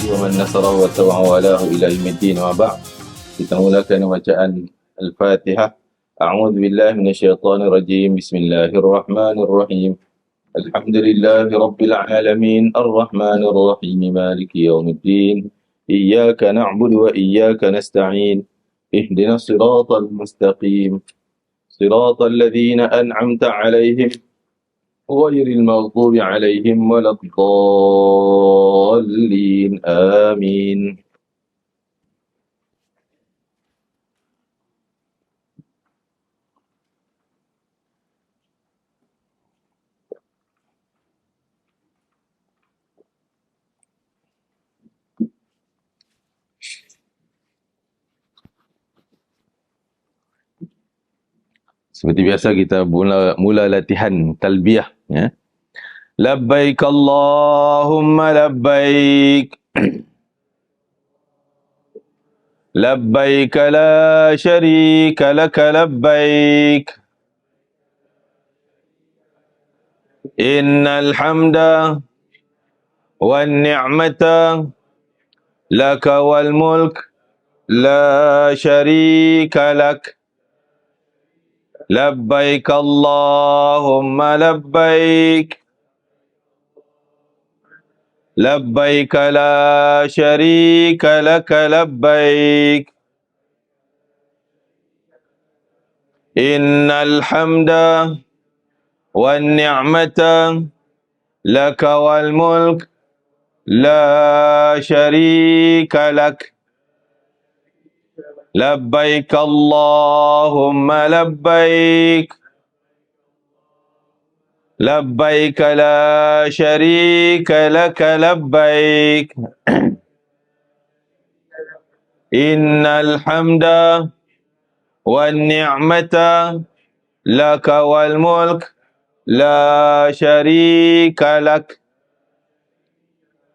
ومن نصره واتبع والاه إلى يوم الدين. Wa ba'd. Kita mulakan bacaan Al-Fatihah. A'udzu billahi minasyaitonir rajim. Bismillahirrahmanirrahim. Alhamdulillahi rabbil alamin. Arrahmanir rahim. Maliki yaumiddin. Iyyaka na'budu wa iyyaka nasta'in. Ihdinas siratal mustaqim. Siratal ladzina an'amta 'alaihim غير المغضوب عليهم ولا الضالين آمين. Seperti biasa kita mula latihan talbiyah, ya. Labbaik Allahumma labbaik. Labbaik la syarika laka labbaik. Innal hamda wan ni'mata laka wal mulk la syarika lak. Labbaik Allahumma labbaik. Labbaik la syarika laka labbaik. Innal hamda wan ni'mata laka wal mulk la syarika lak. Labbaik Allahumma labbaik. Labbaik la syarika laka labbaik. Innal hamda wan ni'mata laka wal mulk la syarika lak.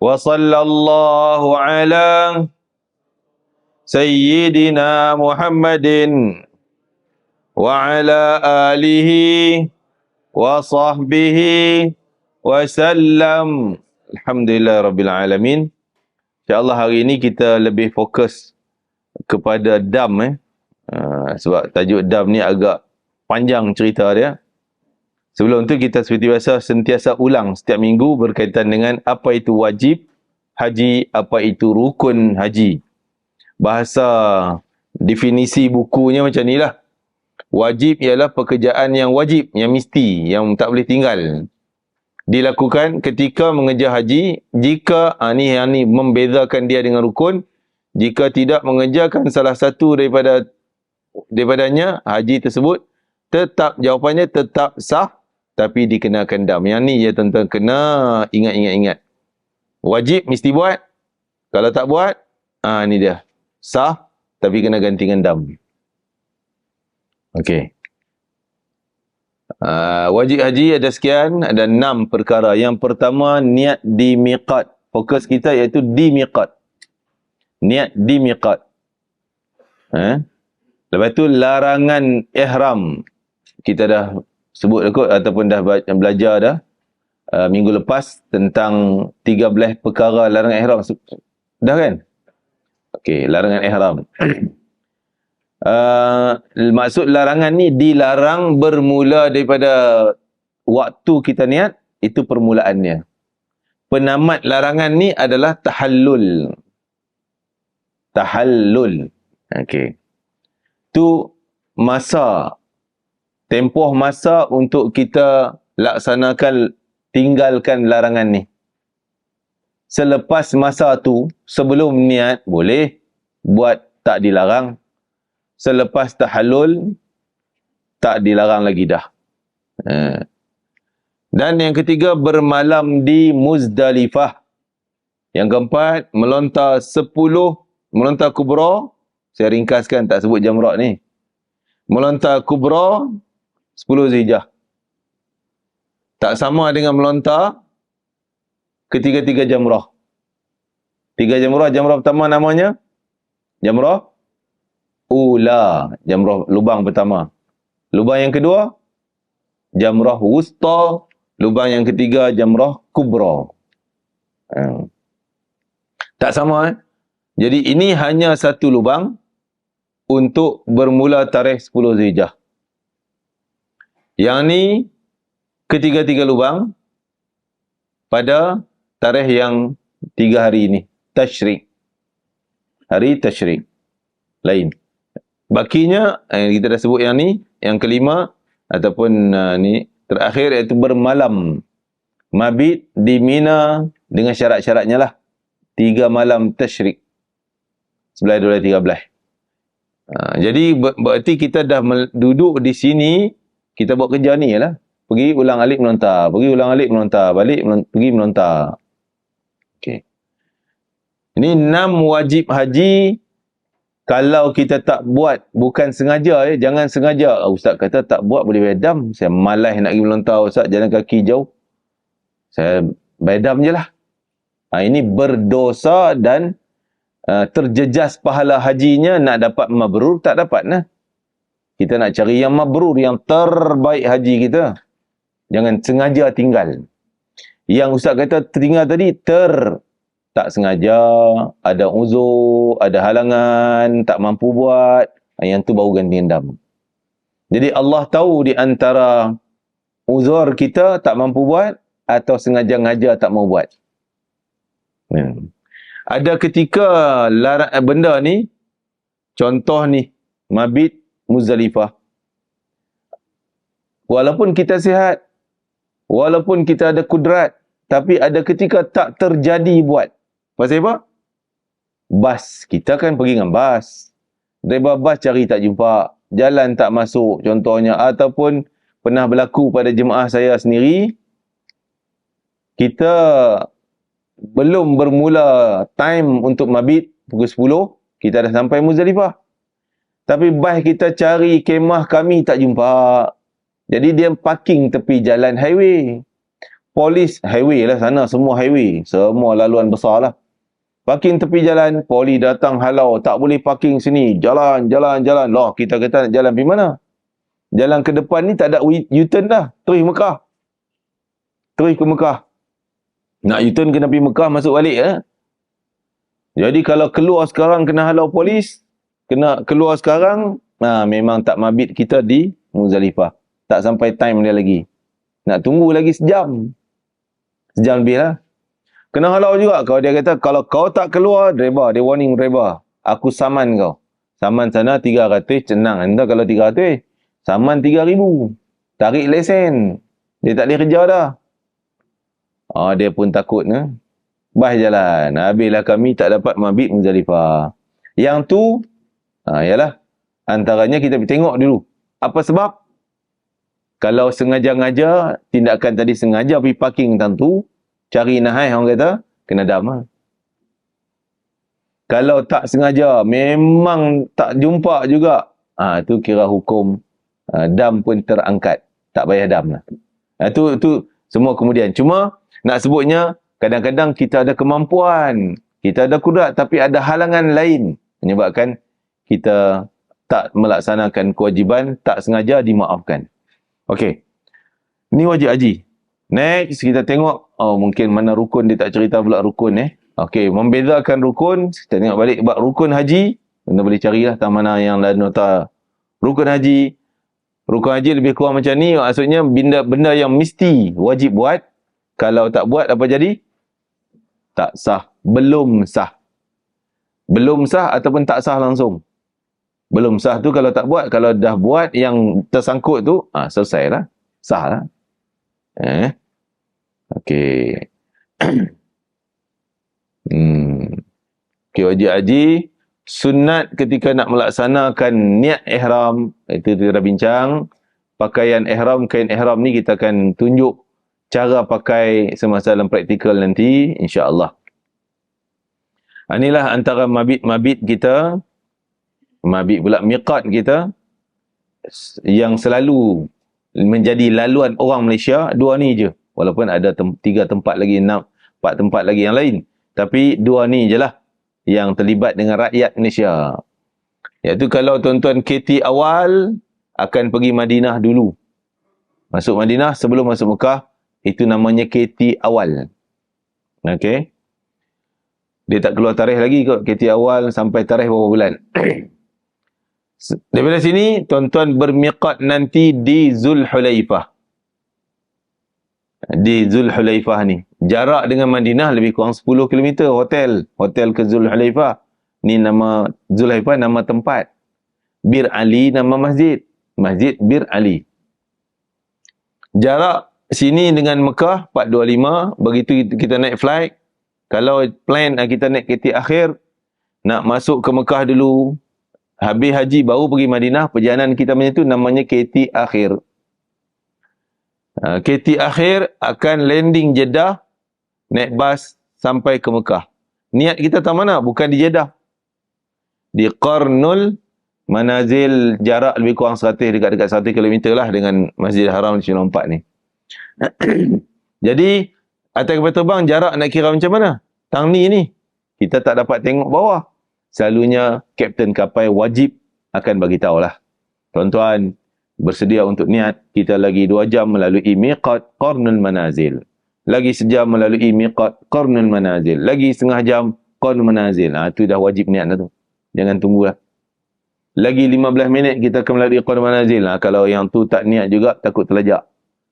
Wa sallallahu ala Sayyidina Muhammadin wa ala alihi wa sahbihi wa sallam. Alhamdulillah Rabbil Alamin. InsyaAllah hari ini kita lebih fokus kepada dam. Sebab tajuk dam ni agak panjang cerita dia. Sebelum tu kita seperti biasa sentiasa ulang setiap minggu berkaitan dengan apa itu wajib haji, apa itu rukun haji. Bahasa definisi bukunya macam ni lah. Wajib ialah pekerjaan yang wajib, yang mesti, yang tak boleh tinggal. Dilakukan ketika mengejar haji. Jika yang ni membezakan dia dengan rukun. Jika tidak mengerjakan salah satu daripadanya, haji tersebut tetap, jawapannya tetap sah, tapi dikenakan dam. Yang ni ya tuan-tuan kena ingat. Wajib mesti buat. Kalau tak buat, ni dia. Sah, tapi kena ganti dengan dam. Okey. Wajib haji ada sekian, ada 6 perkara. Yang pertama, niat di miqat. Fokus kita iaitu di miqat. Niat di miqat. Lepas tu larangan ihram. Kita dah sebut kot ataupun dah belajar dah minggu lepas tentang 13 perkara larangan ihram. Dah kan? Okey, larangan ihram. Maksud larangan ni dilarang bermula daripada waktu kita niat, itu permulaannya. Penamat larangan ni adalah tahallul. Tahallul. Okey. Tu masa, tempoh masa untuk kita laksanakan, tinggalkan larangan ni. Selepas masa tu, sebelum niat boleh buat, tak dilarang. Selepas tahallul, tak dilarang lagi dah. Dan yang ketiga, bermalam di Muzdalifah. Yang keempat, melontar 10, melontar kubra. Saya ringkaskan, tak sebut jamrat ni. Melontar kubra 10 Zulhijjah. Tak sama dengan melontar ketiga-tiga jamrah. 3 jamrah, jamrah pertama namanya jamrah ula, jamrah lubang pertama. Lubang yang kedua, jamrah wusta. Lubang yang ketiga, jamrah kubra. Tak sama. Jadi ini hanya satu lubang untuk bermula tarikh 10 Zulhijjah. Yang ni ketiga-tiga lubang pada tarikh yang 3 hari ini. Tasyrik. Hari Tasyrik. Lain. Bakinya, kita dah sebut yang ni. Yang kelima, ataupun ni, terakhir iaitu bermalam. Mabit di Mina dengan syarat-syaratnya lah. 3 malam Tasyrik. 11, 12, 13. Jadi berarti kita dah duduk di sini, kita buat kerja ni lah. Pergi ulang alik melontar, pergi ulang alik melontar, balik pergi melontar. Okey. Ini 6 wajib haji. Kalau kita tak buat, bukan sengaja, jangan sengaja. Ustaz kata tak buat boleh bedam. Saya malas nak pergi melontar Ustaz, jalan kaki jauh. Saya bedam je lah. Ini berdosa dan terjejas pahala hajinya. Nak dapat mabrur, tak dapat lah. Kita nak cari yang mabrur, yang terbaik haji kita. Jangan sengaja tinggal. Yang Ustaz kata tinggal tadi, tak sengaja, ada uzur, ada halangan, tak mampu buat. Yang tu baru ganti dam. Jadi Allah tahu di antara uzur kita tak mampu buat, atau sengaja-ngaja tak mau buat. Ada ketika benda ni, contoh ni, mabit Muzdalifah. Walaupun kita sihat, walaupun kita ada kudrat, tapi ada ketika tak terjadi buat. Pasal apa? Bas. Kita kan pergi dengan bas. Driver bas cari tak jumpa. Jalan tak masuk contohnya. Ataupun pernah berlaku pada jemaah saya sendiri. Kita belum bermula time untuk mabit pukul 10. Kita dah sampai Muzdalifah. Tapi bas kita cari kemah kami tak jumpa. Jadi dia parking tepi jalan highway. Polis, highway lah sana, semua highway. Semua laluan besar lah. Parking tepi jalan, polis datang halau. Tak boleh parking sini. Jalan. Lah, kita kata nak jalan pergi mana? Jalan ke depan ni tak ada U-turn dah. Terus Mekah. Terus ke Mekah. Nak U-turn kena pergi Mekah, masuk balik. Jadi kalau keluar sekarang kena halau polis. Kena keluar sekarang, memang tak mabit kita di Muzdalifah. Tak sampai time dia lagi. Nak tunggu lagi sejam. Sejam lebih lah. Kena halau juga. Kalau dia kata, kalau kau tak keluar, driver, dia warning driver. Aku saman kau. Saman sana 300, senang. Entah kalau 300, saman 3,000. Tarik lesen. Dia tak boleh kerja dah. Dia pun takut. Bah jalan. Habislah kami tak dapat mabit Muzdalifah. Yang tu, ialah, antaranya kita tengok dulu. Apa sebab? Kalau sengaja-ngaja, tindakan tadi sengaja pergi parking tentu, cari nahai orang kata, kena dam lah. Kalau tak sengaja, memang tak jumpa juga, tu kira hukum dam pun terangkat. Tak payah dam lah. Itu semua kemudian. Cuma, nak sebutnya, kadang-kadang kita ada kemampuan, kita ada kudrat, tapi ada halangan lain, menyebabkan kita tak melaksanakan kewajiban, tak sengaja dimaafkan. Okey. Ni wajib haji. Next, kita tengok. Mungkin mana rukun, dia tak cerita pula rukun. Okey, membezakan rukun. Kita tengok balik. Bab rukun haji. Kita boleh carilah tak mana yang lain nota. Rukun haji. Rukun haji lebih kurang macam ni. Maksudnya, benda yang mesti wajib buat. Kalau tak buat, apa jadi? Tak sah. Belum sah. Belum sah ataupun tak sah langsung. Belum sah tu kalau tak buat. Kalau dah buat yang tersangkut tu, selesai lah. Sah lah. Okey. Okey, wajib haji. Sunat ketika nak melaksanakan niat ihram. Itu kita dah bincang. Pakaian ihram, kain ihram ni kita akan tunjuk cara pakai semasa dalam praktikal nanti. InsyaAllah. Inilah antara mabit kita. Mabit pula miqat kita yang selalu menjadi laluan orang Malaysia, 2 ni je. Walaupun ada 3 tempat lagi, 4 tempat lagi yang lain. Tapi 2 ni je lah yang terlibat dengan rakyat Malaysia. Iaitu kalau tuan-tuan KT awal akan pergi Madinah dulu. Masuk Madinah sebelum masuk Mekah, itu namanya KT awal. Okey. Dia tak keluar tarikh lagi kot. KT awal sampai tarikh berapa bulan. Daripada sini, tuan-tuan bermiqat nanti di Zulhulaifah. Di Zulhulaifah ni. Jarak dengan Madinah lebih kurang 10 km hotel. Hotel ke Zulhulaifah. Ni nama Zulhulaifah, nama tempat. Bir Ali, nama masjid. Masjid Bir Ali. Jarak sini dengan Mekah 425. Begitu kita naik flight. Kalau plan kita naik KT akhir, nak masuk ke Mekah dulu, habis haji baru pergi Madinah, perjalanan kita punya tu namanya KT akhir. KT akhir akan landing Jeddah, naik bas sampai ke Mekah. Niat kita tak mana? Bukan di Jeddah. Di Qarnul Manazil, jarak lebih kurang 100, dekat-dekat 100 km lah dengan Masjidil Haram di Lompat ni. Jadi, atas kapal terbang jarak nak kira macam mana? Tang ni, kita tak dapat tengok bawah. Selalunya, kapten kapal wajib akan bagi tahulah. Tuan-tuan, bersedia untuk niat, kita lagi 2 jam melalui miqat Qarnul Manazil. Lagi sejam melalui miqat Qarnul Manazil. Lagi setengah jam Qarnul Manazil. Itu dah wajib niat dah tu. Jangan tunggulah. Lagi 15 minit kita akan melalui Qarnul Manazil. Kalau yang tu tak niat juga, takut terlajak.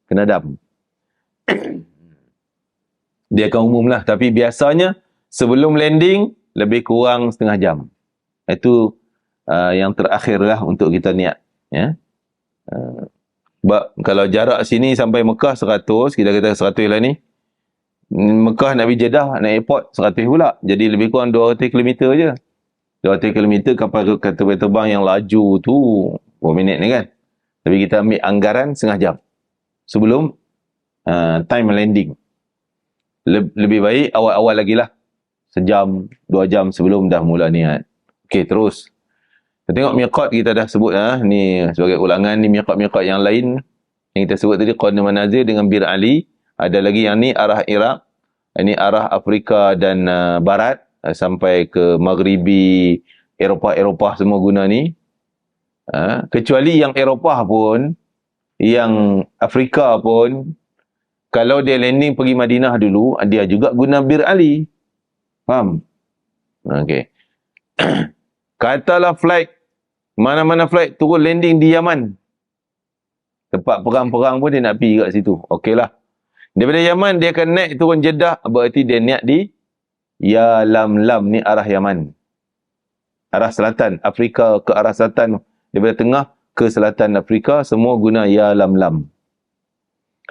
Kena dam. Dia akan umum lah. Tapi biasanya, sebelum landing, lebih kurang setengah jam. Itu yang terakhir lah untuk kita niat. Ya. Kalau jarak sini sampai Mekah 100, kita kata 100 lah ni. Mekah nak pergi Jeddah, nak airport 100 pula. Jadi lebih kurang 200 km je. 200 km kapal terbang yang laju tu, berapa minit ni kan. Tapi kita ambil anggaran setengah jam. Sebelum time landing. Lebih baik awal-awal lagi lah. Sejam, 2 jam sebelum dah mula niat. Okey, terus. Kita tengok miqat kita dah sebut ni sebagai ulangan, ni miqat-miqat yang lain yang kita sebut tadi, Qarnul Manazil dengan Bir Ali. Ada lagi yang ni arah Iraq, ini arah Afrika dan Barat, sampai ke Maghribi, Eropah semua guna ni. Kecuali yang Eropah pun, yang Afrika pun, kalau dia landing pergi Madinah dulu, dia juga guna Bir Ali. Faham? Okey. Katalah flight, mana-mana flight turun landing di Yaman. Tempat perang-perang pun dia nak pergi kat situ. Okeylah. Daripada Yaman, dia akan naik turun Jeddah. Berarti dia niat di Yalamlam, ni arah Yaman. Arah selatan. Afrika ke arah selatan. Daripada tengah ke selatan Afrika, semua guna Yalamlam.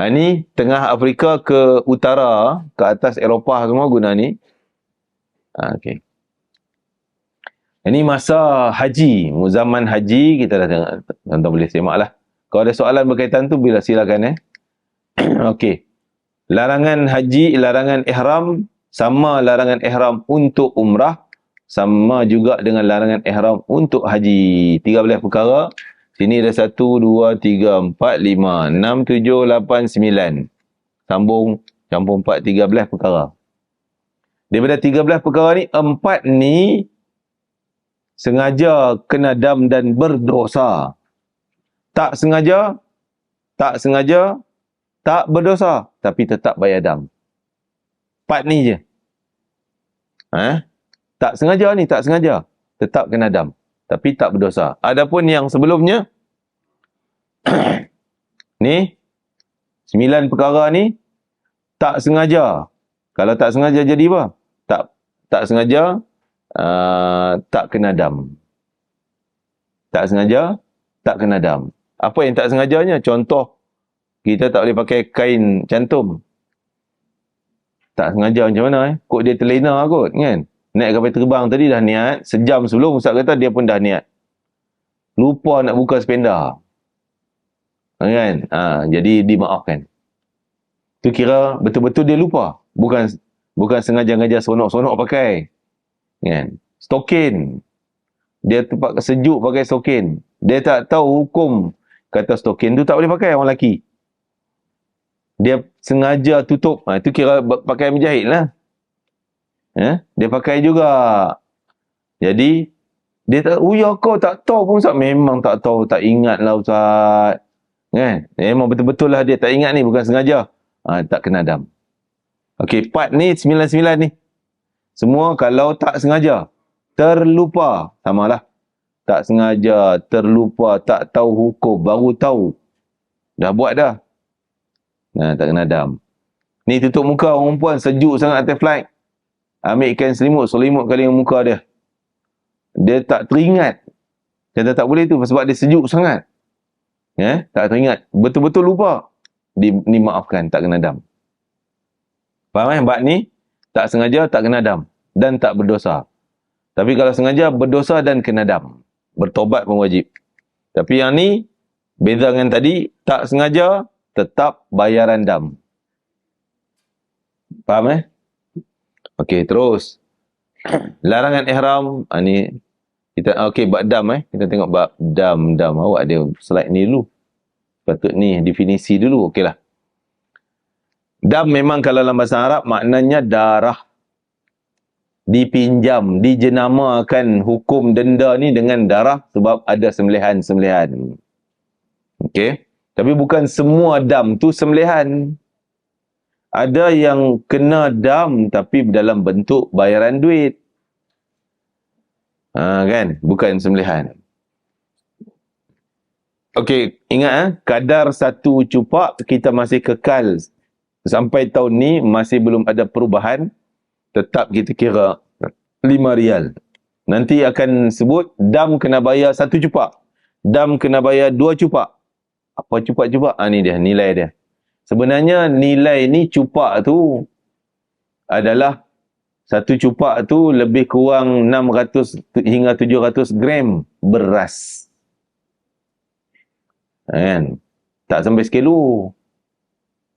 Ni tengah Afrika ke utara, ke atas Eropah semua guna ni. Okey. Ini masa haji, zaman haji, kita dah tengok, tuan-tuan boleh semak lah. Kalau ada soalan berkaitan tu, bila silakan Okey. Larangan haji, larangan ihram, sama larangan ihram untuk umrah, sama juga dengan larangan ihram untuk haji. 13 perkara. Sini ada 1, 2, 3, 4, 5, 6, 7, 8, 9. Sambung, campur 4, 13 perkara. Daripada 13 perkara ni, 4 ni sengaja kena dam dan berdosa. Tak sengaja, tak berdosa, tapi tetap bayar dam. 4 ni je. Tak sengaja ni, tak sengaja. Tetap kena dam. Tapi tak berdosa. Adapun yang sebelumnya, ni, 9 perkara ni, tak sengaja. Kalau tak sengaja jadi apa? Tak sengaja, tak kena dam. Tak sengaja, tak kena dam. Apa yang tak sengajanya? Contoh, kita tak boleh pakai kain cantum. Tak sengaja macam mana? Kok dia terlena kot kan? Naik kapal terbang tadi dah niat. Sejam sebelum Ustaz kata dia pun dah niat. Lupa nak buka spenda. Kan? Jadi dimaafkan. Tu kira betul-betul dia lupa. Bukan sengaja-ngaja sonok-sonok pakai. Kan? Stokin. Dia tempat sejuk pakai stokin. Dia tak tahu hukum. Kata stokin tu tak boleh pakai orang lelaki. Dia sengaja tutup. Itu kira pakai menjahit lah. Dia pakai juga. Jadi, dia tak, ya kau tak tahu pun Ustaz. Memang tak tahu, tak ingat lah Ustaz. Kan? Memang betul-betul lah dia tak ingat ni, bukan sengaja. Tak kena dam. Okey, part ni, 99 ni. Semua kalau tak sengaja, terlupa, samalah. Tak sengaja, terlupa, tak tahu hukum, baru tahu. Dah buat dah. Nah, tak kena dam. Ni tutup muka orang perempuan, sejuk sangat atas flight. Ambil ikan selimut kali dengan muka dia. Dia tak teringat. Kata tak boleh tu sebab dia sejuk sangat. Tak teringat. Betul-betul lupa. Dimaafkan, tak kena dam. Faham bab ni? Tak sengaja, tak kena dam. Dan tak berdosa. Tapi kalau sengaja, berdosa dan kena dam. Bertobat pun wajib. Tapi yang ni, beza dengan tadi, tak sengaja, tetap bayaran dam. Faham Okey, terus. Larangan ihram, ni kita bab dam Kita tengok bab dam. Awak ada slide ni dulu. Patut ni definisi dulu. Okeylah. Dam memang kalau dalam bahasa Arab maknanya darah. Dipinjam, dijenamakan hukum denda ni dengan darah sebab ada sembelihan. Okey. Tapi bukan semua dam tu sembelihan. Ada yang kena dam tapi dalam bentuk bayaran duit. Kan? Bukan sembelihan. Okey, ingat kadar satu cupak kita masih kekal. Sampai tahun ni masih belum ada perubahan. Tetap kita kira 5 rial. Nanti akan sebut dam kena bayar 1 cupak. Dam kena bayar 2 cupak. Apa cupak-cupak? Ni dia, nilai dia. Sebenarnya nilai ni cupak tu adalah 1 cupak tu lebih kurang 600 hingga 700 gram beras. Kan? Tak sampai sekilo.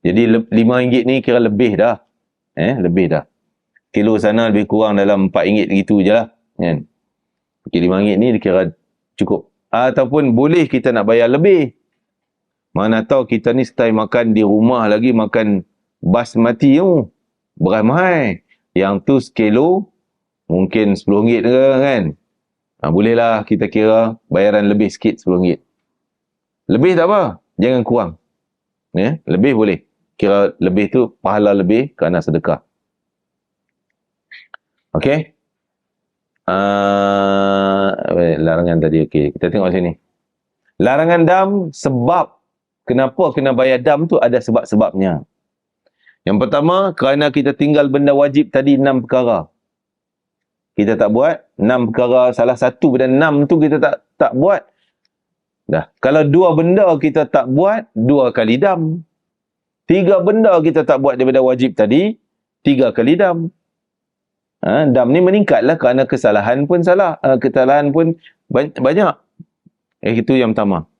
Jadi RM5 ni kira lebih dah. Lebih dah. Kilo sana lebih kurang dalam RM4 gitu je lah. Kan? RM5 ni dikira cukup. Ataupun boleh kita nak bayar lebih. Mana tahu kita ni style makan di rumah lagi makan basmati tu. Beras mahal. Yang tu sekilo mungkin RM10 ke kan. Bolehlah kita kira bayaran lebih sikit RM10. Lebih tak apa. Jangan kurang. Lebih boleh. Kira lebih tu pahala lebih kerana sedekah. Okey. Larangan tadi. Okey. Kita tengok sini. Larangan dam sebab kenapa kena bayar dam tu ada sebab-sebabnya. Yang pertama, kerana kita tinggal benda wajib tadi 6 perkara. Kita tak buat. 6 perkara, salah satu dan 6 tu kita tak buat. Dah. Kalau 2 benda kita tak buat, 2 kali dam. 3 benda kita tak buat daripada wajib tadi, 3 kali dam. Dam ni meningkatlah kerana kesalahan pun kesalahan pun banyak. Itu yang pertama.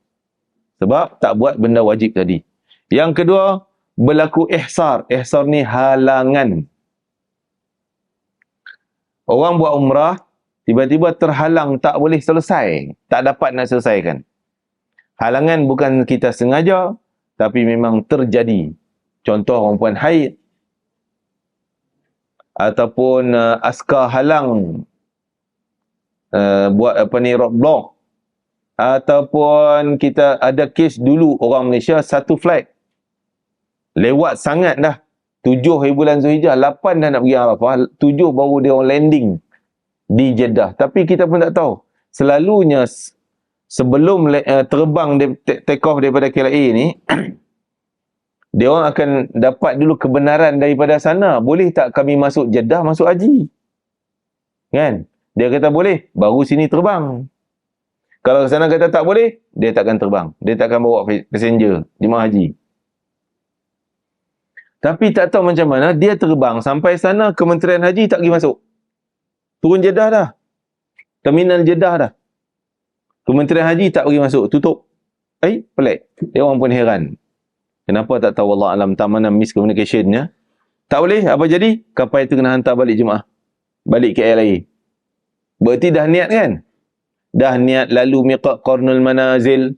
Sebab tak buat benda wajib tadi. Yang kedua, berlaku ihsar. Ihsar ni halangan. Orang buat umrah, tiba-tiba terhalang, tak boleh selesai. Tak dapat nak selesaikan. Halangan bukan kita sengaja, tapi memang terjadi. Contoh orang puan haid. Ataupun askar halang. Buat roadblock. Ataupun kita ada kes dulu orang Malaysia satu flight. Lewat sangat dah. 7 bulan Zulhijjah, 8 dah nak pergi Arafah, 7 baru dia orang landing di Jeddah. Tapi kita pun tak tahu. Selalunya sebelum terbang take off daripada KLIA ni, dia orang akan dapat dulu kebenaran daripada sana. Boleh tak kami masuk Jeddah, masuk haji? Kan? Dia kata boleh, baru sini terbang. Kalau sana kata tak boleh, dia takkan terbang. Dia takkan bawa passenger, jemaah haji. Tapi tak tahu macam mana, dia terbang sampai sana, Kementerian Haji tak pergi masuk. Turun Jeddah dah. Terminal Jeddah dah. Kementerian Haji tak pergi masuk, tutup. Pelik. Dia orang pun heran. Kenapa tak tahu, Allah alam, tak mana miscommunication-nya. Tak boleh, apa jadi? Kapal itu kena hantar balik jemaah. Balik ke KLIA. Berarti dah niat kan? Dah niat lalu miqat qarnul manazil.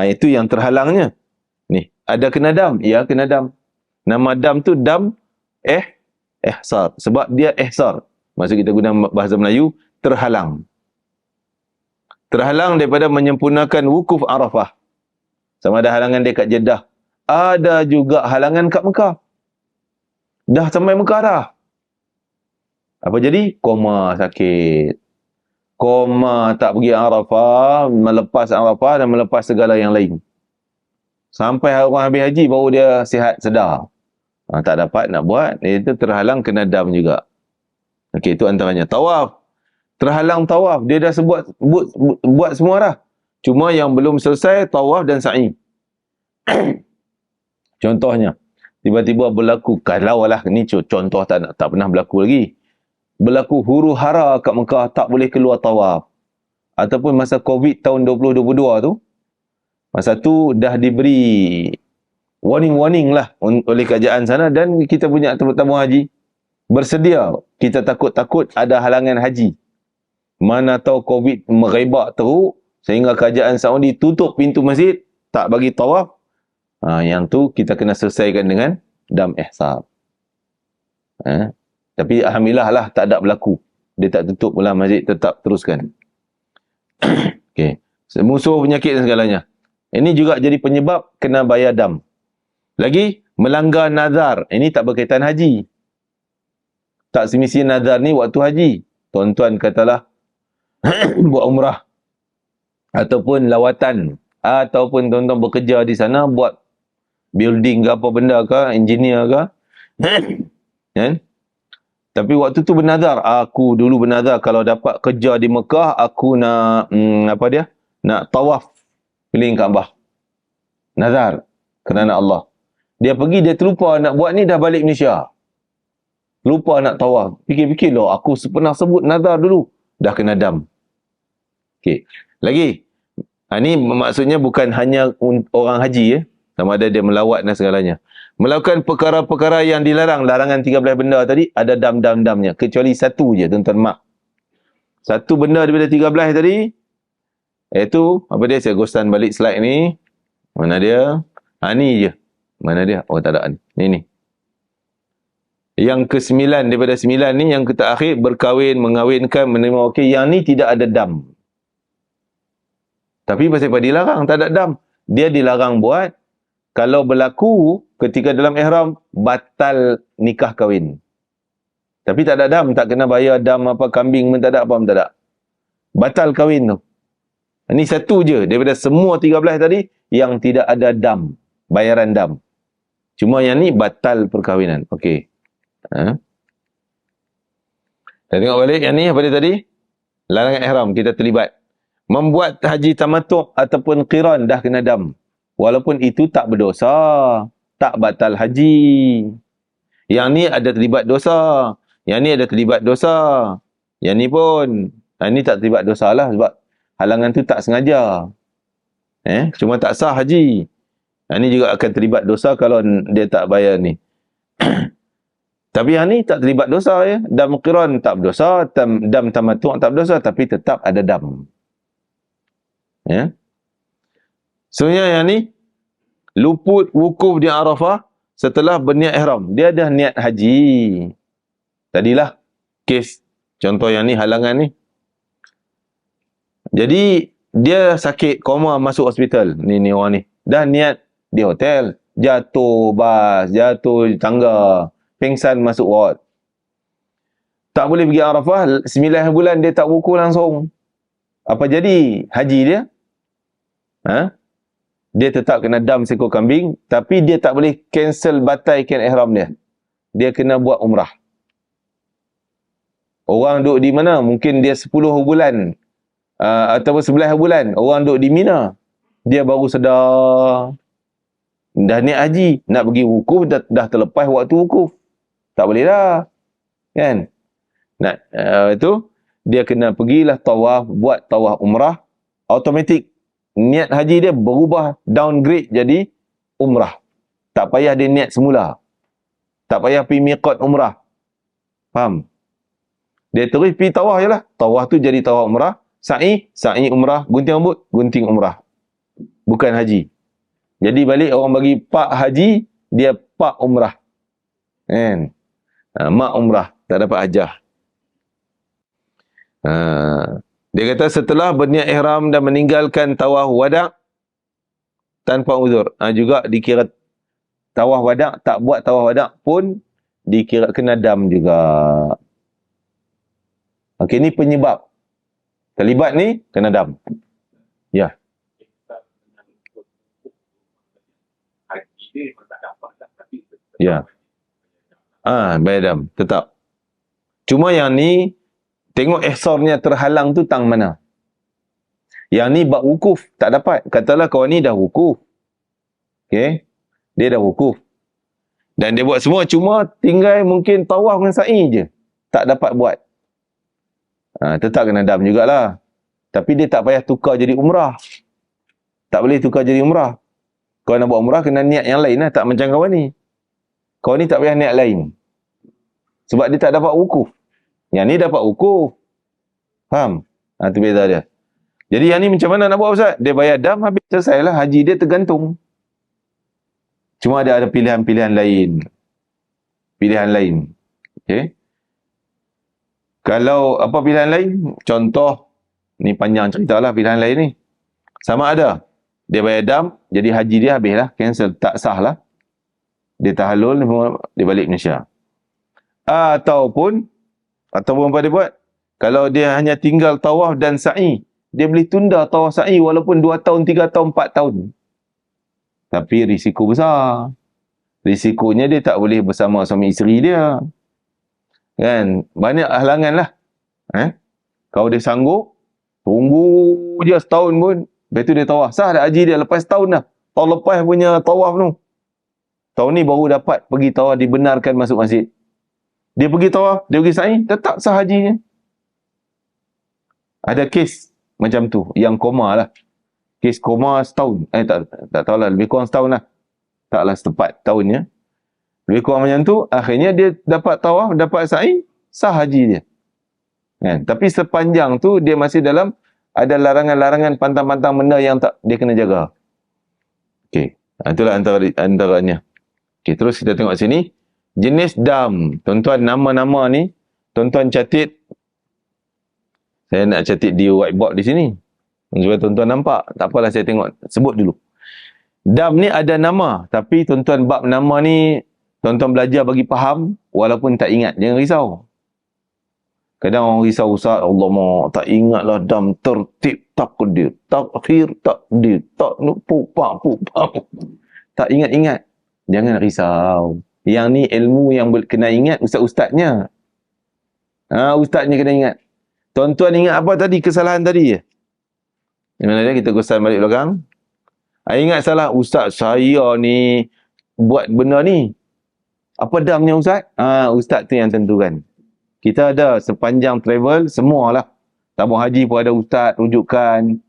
Itu yang terhalangnya. Ni, ada kena dam? Ya, kena dam. Nama dam tu dam ihsar. Sebab dia ihsar. Maksud kita guna bahasa Melayu, terhalang. Terhalang daripada menyempurnakan wukuf Arafah. Sama ada halangan dia kat Jeddah. Ada juga halangan kat Mekah. Dah sampai Mekah dah. Apa jadi? Koma sakit. Koma tak pergi Arafah, melepas Arafah dan melepas segala yang lain. Sampai orang habis haji baru dia sihat sedar. Tak dapat nak buat, itu terhalang kena dam juga. Okey, itu antaranya. Tawaf. Terhalang tawaf. Dia dah buat semua dah. Cuma yang belum selesai tawaf dan sa'i. Contohnya, tiba-tiba berlaku, kalau lah ni contoh tak pernah berlaku lagi. Berlaku huru hara kat Mekah, tak boleh keluar tawaf. Ataupun masa COVID tahun 2022 tu, masa tu dah diberi warning lah oleh kerajaan sana dan kita punya tamu haji bersedia. Kita takut-takut ada halangan haji. Mana tahu COVID merebak teruk sehingga kerajaan Saudi tutup pintu masjid, tak bagi tawaf. Yang tu kita kena selesaikan dengan dam ihsab. Tapi alhamdulillah lah tak ada berlaku. Dia tak tutup pula masjid, tetap teruskan. Okey. Musuh penyakit dan segalanya. Ini juga jadi penyebab kena bayar dam. Lagi, melanggar nazar. Ini tak berkaitan haji. Tak semestinya nazar ni waktu haji. Tuan-tuan katalah, buat umrah. Ataupun lawatan. Ataupun tuan-tuan bekerja di sana, buat building ke apa benda ke, engineer ke. Kan? Tapi waktu tu bernazar. Aku dulu bernazar kalau dapat kerja di Mekah, aku nak, nak tawaf keliling Kaabah. Nazar. Kerana Allah. Dia pergi, dia terlupa nak buat ni, dah balik Malaysia. Lupa nak tawaf. Fikir-fikir loh, aku pernah sebut nazar dulu. Dah kena dam. Okey. Lagi. Ini maksudnya bukan hanya orang haji ya. Sama ada dia melawat dan segalanya. Melakukan perkara-perkara yang dilarang. Larangan 13 benda tadi, ada dam-dam-damnya. Kecuali satu je, tuan-tuan mak. Satu benda daripada 13 tadi, iaitu, apa dia? Saya ghostan balik slide ni. Mana dia? Ni je. Mana dia? Oh, tak ada ni. Ni. Yang ke-9 daripada 9 ni, yang ke-akhir, berkahwin, mengawinkan, menerima okey. Yang ni tidak ada dam. Tapi pasal apa dilarang? Tak ada dam. Dia dilarang buat, kalau berlaku ketika dalam ihram, batal nikah kahwin. Tapi tak ada dam. Tak kena bayar dam apa, kambing pun tak ada, apa pun tak ada. Batal kahwin tu. Ini satu je daripada semua 13 tadi, yang tidak ada dam. Bayaran dam. Cuma yang ni batal perkahwinan. Okey. Kita tengok balik yang ni, apa dia tadi? Larangan ihram, kita terlibat. Membuat haji tamattu' ataupun qiran dah kena dam. Walaupun itu tak berdosa. Tak batal haji. Yang ni ada terlibat dosa. Yang ni ada terlibat dosa. Yang ni pun. Ini tak terlibat dosa lah sebab halangan tu tak sengaja. Cuma tak sah haji. Ini juga akan terlibat dosa kalau dia tak bayar ni. Tapi yang ni tak terlibat dosa ya. Dam qiran tak berdosa, dam tamattu' tak berdosa, tapi tetap ada dam. Ya. Sebenarnya yang ni luput wukuf di Arafah setelah berniat ihram. Dia dah niat haji. Tadilah kes contoh yang ni, halangan ni. Jadi dia sakit, koma, masuk hospital. Ni orang ni. Dah niat di hotel, jatuh bas, jatuh tangga, pingsan masuk ward. Tak boleh pergi Arafah, 9 bulan dia tak wukuf langsung. Apa jadi haji dia? Dia tetap kena dam seekor kambing, tapi dia tak boleh cancel, batalkan ihram dia. Dia kena buat umrah. Orang duduk di mana? Mungkin dia 10 bulan ataupun 11 bulan. Orang duduk di Mina. Dia baru sedar dah niat haji, nak pergi wukuf, dah terlepas waktu wukuf. Tak boleh dah. Kan? Itu dia kena pergilah tawaf, buat tawaf umrah, automatik niat haji dia berubah, downgrade jadi umrah. Tak payah dia niat semula. Tak payah pergi miqat umrah. Faham? Dia terus pergi tawaf je lah. Tawaf tu jadi tawaf umrah. Sa'i umrah. Gunting rambut, gunting umrah. Bukan haji. Jadi balik orang bagi pak haji, dia pak umrah. Kan? Mak umrah. Tak dapat hajah. Dia kata setelah berniat ihram dan meninggalkan tawaf wada' tanpa uzur. Juga dikira tawaf wada', tak buat tawaf wada' pun dikira kena dam juga. Okey, ni penyebab. Terlibat ni kena dam. Ya. Ya. Bayar dam, tetap. Cuma yang ni, tengok ihsarnya terhalang tu tang mana. Yang ni bab wukuf, tak dapat. Katalah kawan ni dah wukuf. Okey. Dia dah wukuf. Dan dia buat semua, cuma tinggal mungkin tawaf dengan sa'i je. Tak dapat buat. Tetap kena dam jugalah. Tapi dia tak payah tukar jadi umrah. Tak boleh tukar jadi umrah. Kalau nak buat umrah, kena niat yang lain lah. Tak macam kawan ni. Kawan ni tak payah niat lain. Sebab dia tak dapat wukuf. Yang ni dapat wukuf. Faham? Itu beza dia. Jadi yang ni macam mana nak buat Ustaz? Dia bayar dam, habis selesai lah. Haji dia tergantung. Cuma ada pilihan-pilihan lain. Pilihan lain. Okey. Kalau apa pilihan lain? Contoh, ni panjang cerita lah pilihan lain ni. Sama ada. Dia bayar dam, jadi haji dia habis lah. Cancel. Tak sah lah. Dia tahallul, dia balik Malaysia. Ataupun apa dia buat? Kalau dia hanya tinggal tawaf dan sa'i, dia boleh tunda tawaf sa'i walaupun 2 tahun, 3 tahun, 4 tahun. Tapi risiko besar. Risikonya dia tak boleh bersama suami isteri dia. Kan? Banyak halangan lah. Kalau dia sanggup, tunggu dia setahun pun, lepas tu dia tawaf. Sah dah haji dia lepas setahun dah. Tahun lepas punya tawaf tu. Tahun ni baru dapat pergi tawaf, dibenarkan masuk masjid. Dia pergi tawaf, dia pergi sa'i, tetap sah hajinya. Ada kes macam tu, yang koma lah. Kes koma setahun. Tak tahulah, lebih kurang setahun lah. Taklah setepat tahunnya. Lebih kurang macam tu, akhirnya dia dapat tawaf, dapat sa'i, sah haji dia. Kan? Tapi sepanjang tu, dia masih dalam, ada larangan-larangan pantang-pantang benda yang tak dia kena jaga. Okey, itulah antaranya. Okey, terus kita tengok sini. Jenis dam. Tuan-tuan, nama-nama ni, tuan-tuan catit. Saya nak catit di whiteboard di sini. Supaya tuan-tuan nampak. Tak apalah, saya tengok. Sebut dulu. Dam ni ada nama. Tapi tuan-tuan, bab nama ni, tuan-tuan belajar bagi faham, walaupun tak ingat. Jangan risau. Kadang orang risau, Ustaz, Allah tak ingatlah dam tertib takdir. Takhir takdir. Tak ingat-ingat. Jangan risau. Yang ni ilmu yang kena ingat ustaz-ustaznya. Ustaznya kena ingat. Tuan-tuan ingat apa tadi? Kesalahan tadi je. Mana dia? Kita gosan balik belakang. Ingat salah. Ustaz, saya ni buat benda ni. Apa damnya Ustaz? Ustaz tu yang tentukan. Kita ada sepanjang travel, semualah. Tabung haji pun ada ustaz, rujukan.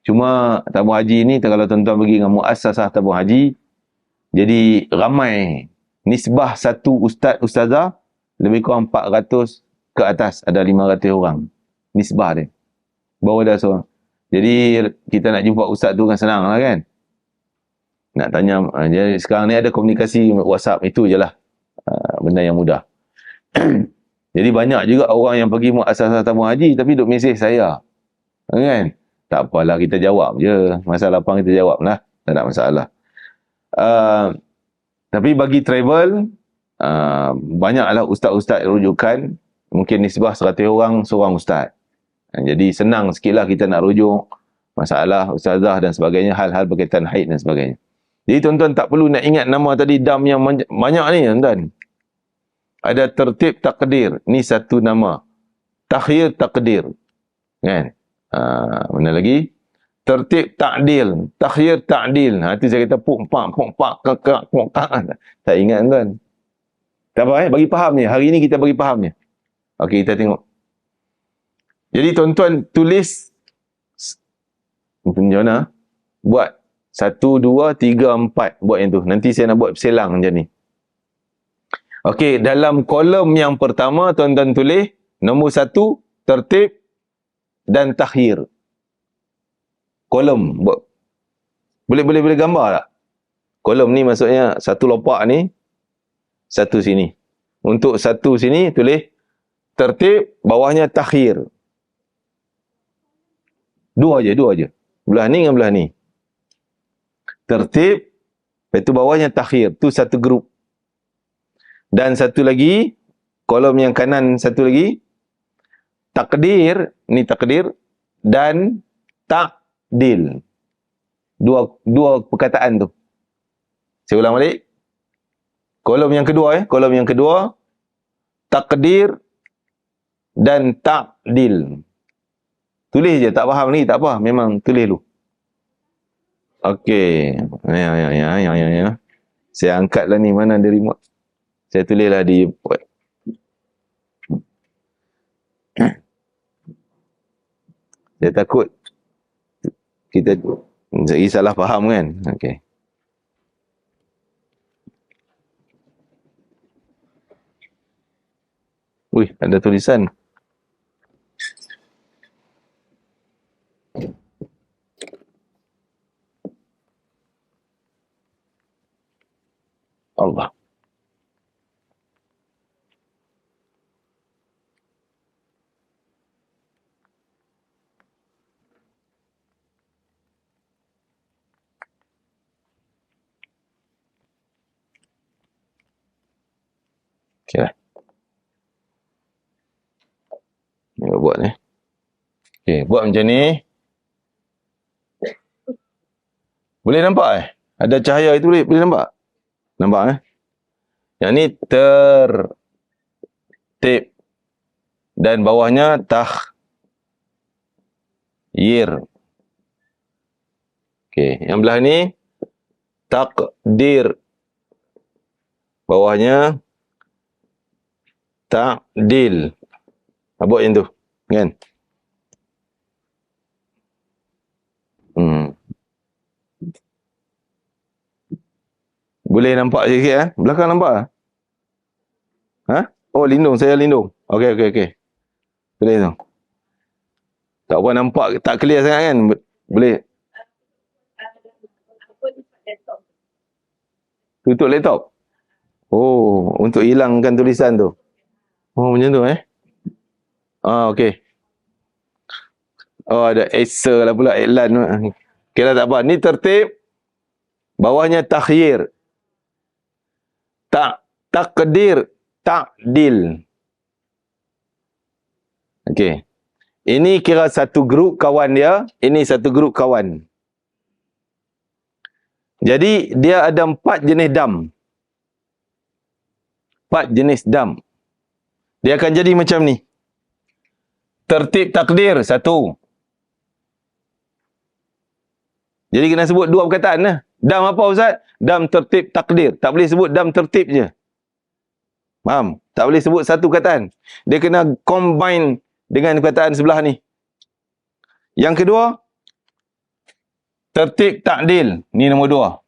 Cuma tabung haji ni, kalau tuan-tuan pergi dengan muassasah tabung haji, jadi ramai. Nisbah satu ustaz, ustazah, lebih kurang 400 ke atas. Ada 500 orang. Nisbah dia. Baru dah seorang. Jadi, kita nak jumpa ustaz tu kan senang lah kan. Nak tanya, jadi sekarang ni ada komunikasi WhatsApp, itu je lah. Benda yang mudah. Jadi, banyak juga orang yang pergi muassasah tabung haji, tapi duk mesej saya. Kan? Tak apalah, kita jawab je. Masalah apa kita jawab lah. Tak ada masalah. Tapi bagi travel, banyaklah ustaz-ustaz rujukan. Mungkin nisbah 100 orang, seorang ustaz. Jadi senang sikit lah kita nak rujuk masalah ustazah dan sebagainya, hal-hal berkaitan haid dan sebagainya. Jadi tuan-tuan tak perlu nak ingat nama tadi dam yang banyak ni tuan-tuan. Ada tertib takdir, ni satu nama. Takhir takdir. Kan? Mana lagi? Tertib ta'dil, takhir ta'dil. Itu saya kata kakak. Tak ingat tuan. Tak apa bagi fahamnya. Hari ni kita bagi fahamnya. Okey, kita tengok. Jadi tuan-tuan tulis macam mana? Buat 1, 2, 3, 4 buat yang tu. Nanti saya nak buat selang macam ni. Okey, dalam kolom yang pertama tuan-tuan tulis nombor 1 tertib dan takhir. Kolom. Boleh gambar tak? Kolom ni maksudnya satu lopak ni, satu sini. Untuk satu sini tulis tertib, bawahnya takhir. Dua je. Belah ni dengan belah ni. Tertib, lepas tu bawahnya takhir. Tu satu grup. Dan satu lagi, kolom yang kanan satu lagi, takdir, ni takdir, dan takdil. Dua perkataan tu. Saya ulang balik. Kolom yang kedua, takdir dan takdil. Tulis je, tak faham ni, tak apa. Memang tulis dulu. Okey. Ya. Saya angkatlah ni, mana ada remote. Saya tulislah di... Saya takut kita jadi salah faham kan. Okey. Wih, ada tulisan. Allah. Okey lah. Ni buat ni. Okey, buat macam ni. Boleh nampak Ada cahaya itu boleh nampak? Nampak Yang ni tertib. Dan bawahnya takhyir. Okey, yang belah ni takdir. Bawahnya takdil. Abuk yang tu, kan? Boleh nampak sikit Belakang nampak Oh, lindung, saya lindung. Okey. Boleh tu. Tak apa nampak, tak clear sangat kan? Boleh. Tutup laptop. Oh, untuk hilangkan tulisan tu. Oh, macam tu okey. Oh, ada Acer lah pula iklan. Okey lah, tak apa. Ni tertib. Bawahnya takhyir. Takdir, takdil. Okey. Ini kira satu grup kawan dia, ini satu grup kawan. Jadi dia ada 4 jenis dam. 4 jenis dam. Dia akan jadi macam ni. Tertib takdir, 1. Jadi kena sebut 2 perkataan lah. Dam apa Ustaz? Dam tertib takdir. Tak boleh sebut dam tertib je. Faham? Tak boleh sebut satu perkataan. Dia kena combine dengan perkataan sebelah ni. Yang kedua, tertib takdil. Ni nombor 2.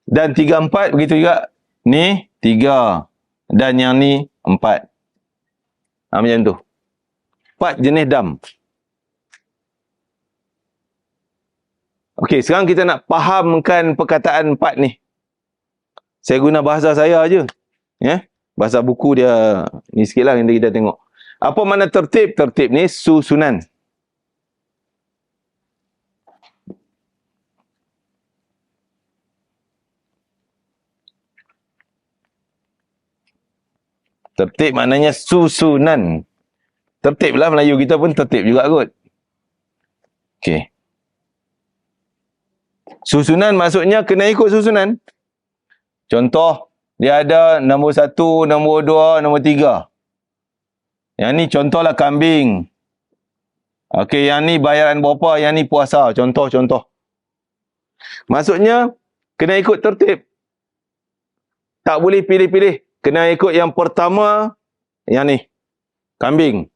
Dan 3, 4 begitu juga. Ni 3. Dan yang ni 4. Macam tu. 4 jenis dam. Okey, sekarang kita nak fahamkan perkataan 4 ni. Saya guna bahasa saya aja. Bahasa buku dia ni sikitlah yang kita tengok. Apa makna tertib? Tertib ni susunan. Tertib maknanya susunan. Tertib lah, Melayu kita pun tertib juga kot. Okey. Susunan maksudnya kena ikut susunan. Contoh, dia ada nombor 1, nombor 2, nombor 3. Yang ni contohlah kambing. Okey, yang ni bayaran berapa, yang ni puasa. Contoh. Maksudnya, kena ikut tertib. Tak boleh pilih-pilih. Kena ikut yang pertama, yang ni. Kambing.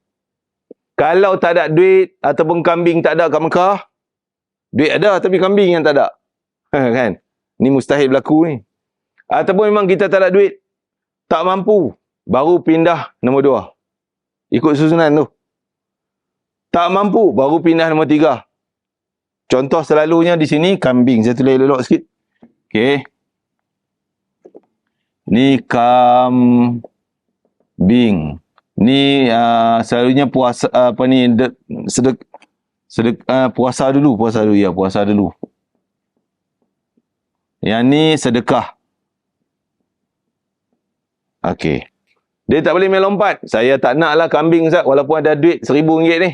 Kalau tak ada duit, ataupun kambing tak ada kat Mekah, duit ada tapi kambing yang tak ada. Kan? Ni mustahil berlaku ni. Ataupun memang kita tak ada duit, tak mampu, baru pindah nombor 2. Ikut susunan tu. Tak mampu, baru pindah nombor 3. Contoh selalunya di sini kambing. Saya tulis elok sikit. Okey. Ni kambing. Ni selalunya puasa puasa dulu. Yang ni sedekah. Okey. Dia tak boleh main lompat. Saya tak naklah kambing Ustaz walaupun ada duit RM1,000 ni.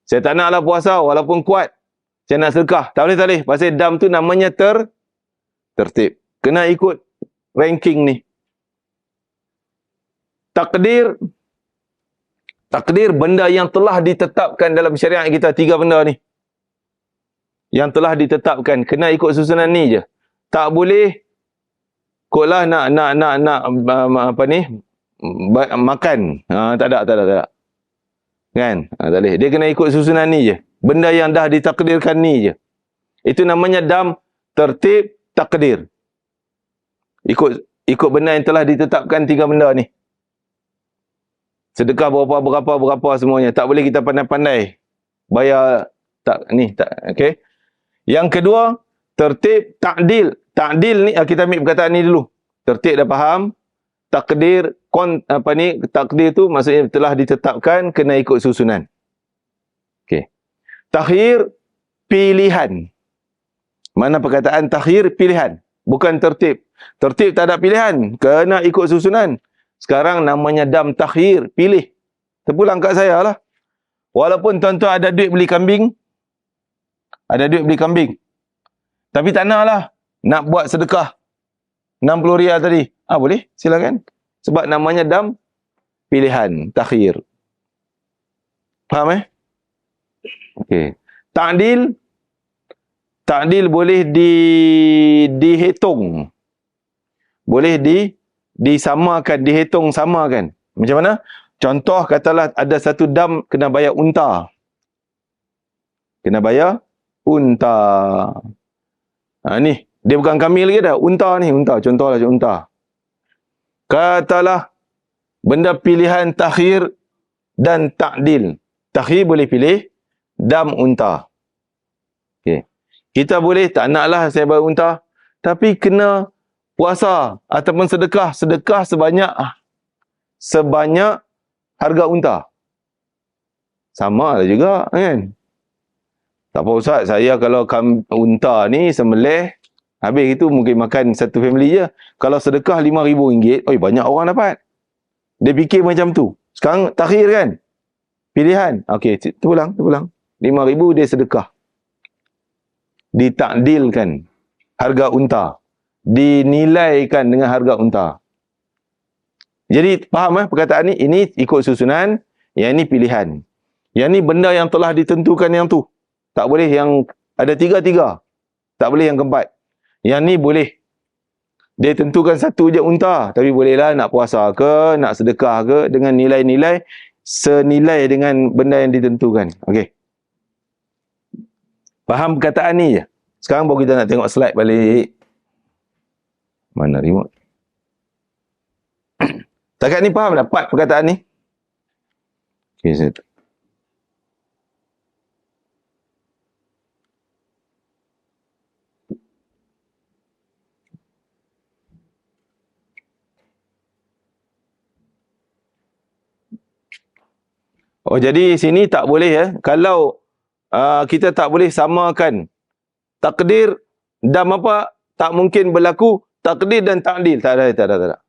Saya tak naklah puasa walaupun kuat. Saya nak sedekah. Tak boleh, tak boleh. Pasal dam tu namanya tertib. Kena ikut ranking ni. Takdir benda yang telah ditetapkan dalam syariat kita. 3 benda ni. Yang telah ditetapkan. Kena ikut susunan ni je. Tak boleh ikutlah nak apa ni? Makan. Tak ada. Kan? Tak boleh. Dia kena ikut susunan ni je. Benda yang dah ditakdirkan ni je. Itu namanya dam tertib takdir. Ikut benda yang telah ditetapkan 3 benda ni. Sedekah berapa semuanya. Tak boleh kita pandai-pandai bayar okey. Yang kedua, tertib ta'dil. Ta'dil ni kita ambil perkataan ni dulu. Tertib dah faham. Takdir takdir tu maksudnya telah ditetapkan, kena ikut susunan. Okey. Takhir pilihan. Mana perkataan takhir pilihan, bukan tertib. Tertib tak ada pilihan, kena ikut susunan. Sekarang namanya dam takhir, pilih. Terpulang kat saya lah. Walaupun tuan-tuan ada duit beli kambing, tapi tak naklah nak buat sedekah RM60 tadi. Boleh, silakan. Sebab namanya dam pilihan, takhir. Faham Okey. Ta'dil boleh dihitung. Boleh disamakan, dihitung samakan. Macam mana? Contoh katalah ada satu dam kena bayar unta. Ni, dia bukan kambing lagi dah. Unta ni, contohlah unta. Katalah benda pilihan takhir dan ta'dil. Takhir boleh pilih dam unta. Okay. Kita boleh tak naklah saya bayar unta, tapi kena puasa ataupun sedekah sebanyak harga unta. Sama lah juga kan. Tak apa Ustaz, saya kalau unta ni sembelih, habis itu mungkin makan satu family je. Kalau sedekah RM5,000, banyak orang dapat. Dia fikir macam tu. Sekarang takhir kan? Pilihan. Okey, terpulang. RM5,000 dia sedekah. Ditakdilkan harga unta. Dinilaikan dengan harga unta. Jadi faham perkataan ni? Ini ikut susunan, yang ini pilihan. Yang ni benda yang telah ditentukan yang tu. Tak boleh yang ada 3. Tak boleh yang keempat. Yang ni boleh. Dia tentukan satu je unta. Tapi bolehlah nak puasa ke, nak sedekah ke, dengan nilai-nilai senilai dengan benda yang ditentukan. Okey. Faham perkataan ni je? Sekarang baru kita nak tengok slide balik. Mana remote? Takat ni faham dapat perkataan ni? Okey, saya jadi sini tak boleh kalau kita tak boleh samakan takdir dam apa, tak mungkin berlaku takdir dan ta'dil. Tak ada.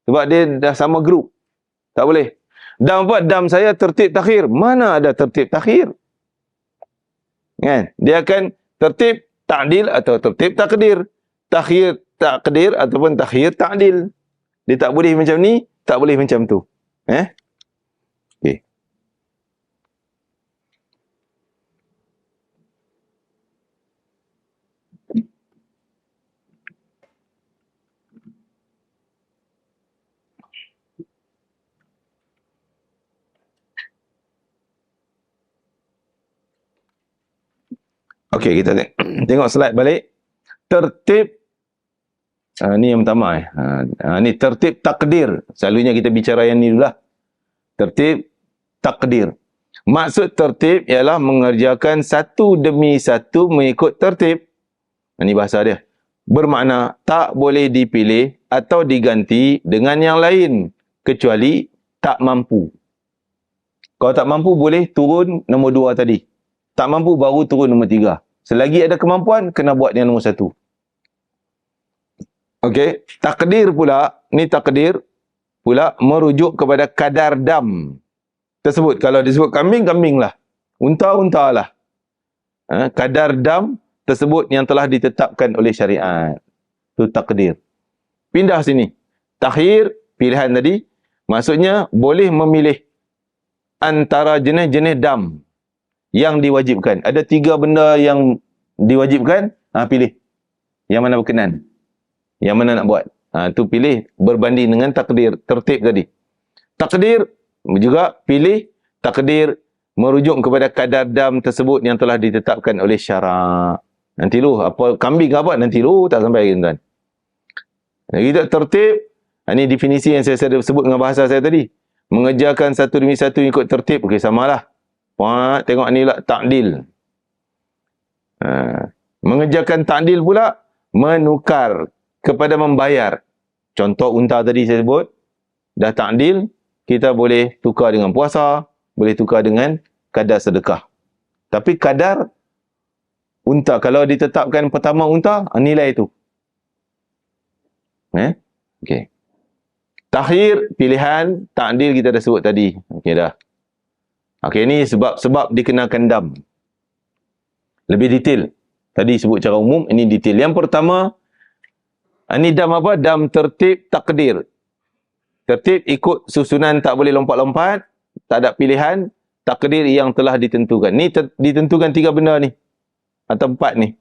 Sebab dia dah sama grup. Tak boleh. Dam apa? Dam saya tertib takhir. Mana ada tertib takhir? Kan? Dia akan tertib ta'dil atau tertib takdir. Takhir takdir ataupun takhir ta'dil. Dia tak boleh macam ni, tak boleh macam tu. Okey. Okey, kita tengok slide balik. Tertib ni yang pertama ni tertib takdir. Selalunya kita bicara yang ni dululah. Tertib takdir. Maksud tertib ialah mengerjakan satu demi satu mengikut tertib. Ini bahasa dia. Bermakna tak boleh dipilih atau diganti dengan yang lain kecuali tak mampu. Kalau tak mampu boleh turun nombor 2 tadi. Tak mampu baru turun nombor 3. Selagi ada kemampuan, kena buat yang nombor 1. Okey. Takdir pula, ni takdir. pula merujuk kepada kadar dam tersebut. Kalau disebut kambing, kambing lah. Unta, unta lah. Kadar dam tersebut yang telah ditetapkan oleh syariat. Itu takdir. Pindah sini. Takhir, pilihan tadi. Maksudnya, boleh memilih antara jenis-jenis dam yang diwajibkan. Ada 3 benda yang diwajibkan, pilih. Yang mana berkenan. Yang mana nak buat. Tu pilih berbanding dengan takdir, tertib tadi. Takdir juga pilih takdir merujuk kepada kadar dam tersebut yang telah ditetapkan oleh syarak. Nanti lu apa kambing apa nanti lu tak sampai tuan. Kita tertib. Ini definisi yang saya sebut dengan bahasa saya tadi. Mengerjakan satu demi satu ikut tertib. Okey, samalah. Wah, tengok ni lah ta'dil. Mengerjakan ta'dil pula menukar kepada membayar. Contoh unta tadi saya sebut. Dah ta'dil, kita boleh tukar dengan puasa, boleh tukar dengan kadar sedekah. Tapi kadar unta, kalau ditetapkan pertama unta, nilai itu. Okey. Takhir, pilihan, ta'dil kita dah sebut tadi. Okey dah. Okey, ni sebab dikenakan dam. Lebih detail. Tadi sebut secara umum, ini detail. Yang pertama, ini dam apa? Dam tertib takdir. Tertib ikut susunan, tak boleh lompat-lompat, tak ada pilihan, takdir yang telah ditentukan. Ni ditentukan 3 benda ni. Atau 4 ni.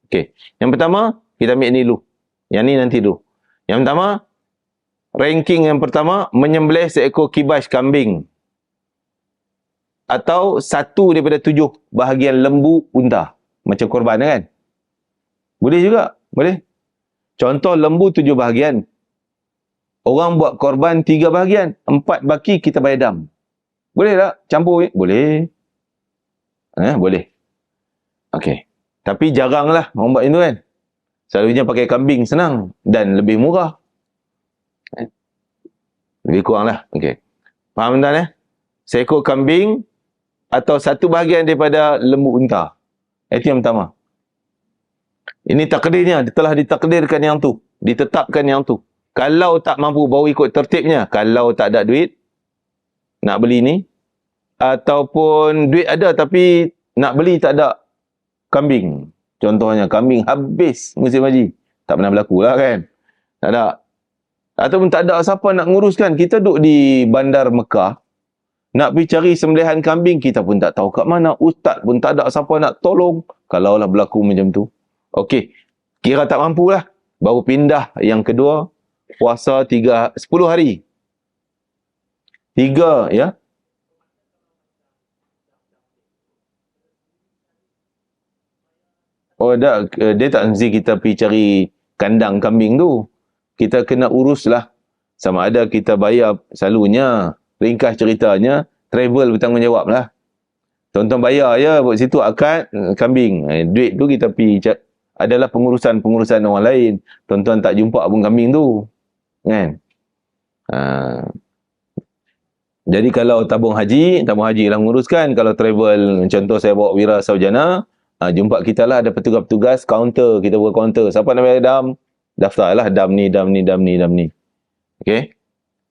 Okey. Yang pertama, kita ambil ni dulu. Yang ni nanti dulu. Yang pertama, ranking yang pertama, menyembelih seekor kibas kambing. Atau 1 daripada 7 bahagian lembu unta. Macam korban kan? Boleh juga. Boleh. Contoh lembu 7 bahagian. Orang buat korban 3 bahagian. 4 baki kita bayar dam. Boleh tak? Campur? Boleh. Boleh. Okey. Tapi jaranglah orang buat itu kan. Selalunya pakai kambing senang. Dan lebih murah. Lebih kurang lah. Okey. Faham tuan Seekor kambing atau 1 bahagian daripada lembu unta. Itu yang pertama. Ini takdirnya. Telah ditakdirkan yang tu. Ditetapkan yang tu. Kalau tak mampu, baru ikut tertibnya. Kalau tak ada duit, nak beli ni. Ataupun duit ada tapi nak beli tak ada kambing. Contohnya, kambing habis musim haji. Tak pernah berlaku lah kan. Tak ada. Ataupun tak ada siapa nak nguruskan. Kita duduk di bandar Mekah. Nak pergi cari sembelihan kambing, kita pun tak tahu kat mana. Ustaz pun tak ada siapa nak tolong. Kalaulah berlaku macam tu. Okey. Kira tak mampulah. Baru pindah yang kedua. Puasa 10 hari. 3, ya. Oh, dia tak mesti kita pergi cari kandang kambing tu. Kita kena uruslah. Sama ada kita bayar selalunya. Ringkas ceritanya, travel bertanggungjawab lah. Tonton bayar je, buat situ akad kambing. Duit tu kita pergi adalah pengurusan orang lain. Tonton tak jumpa pun kambing tu. Kan? Jadi kalau tabung haji lah menguruskan. Kalau travel, contoh saya bawa Wira Sarjana, jumpa kita lah ada petugas-petugas kaunter. Kita buat kaunter. Siapa nak bayar dam? Daftar lah dam ni. Okey?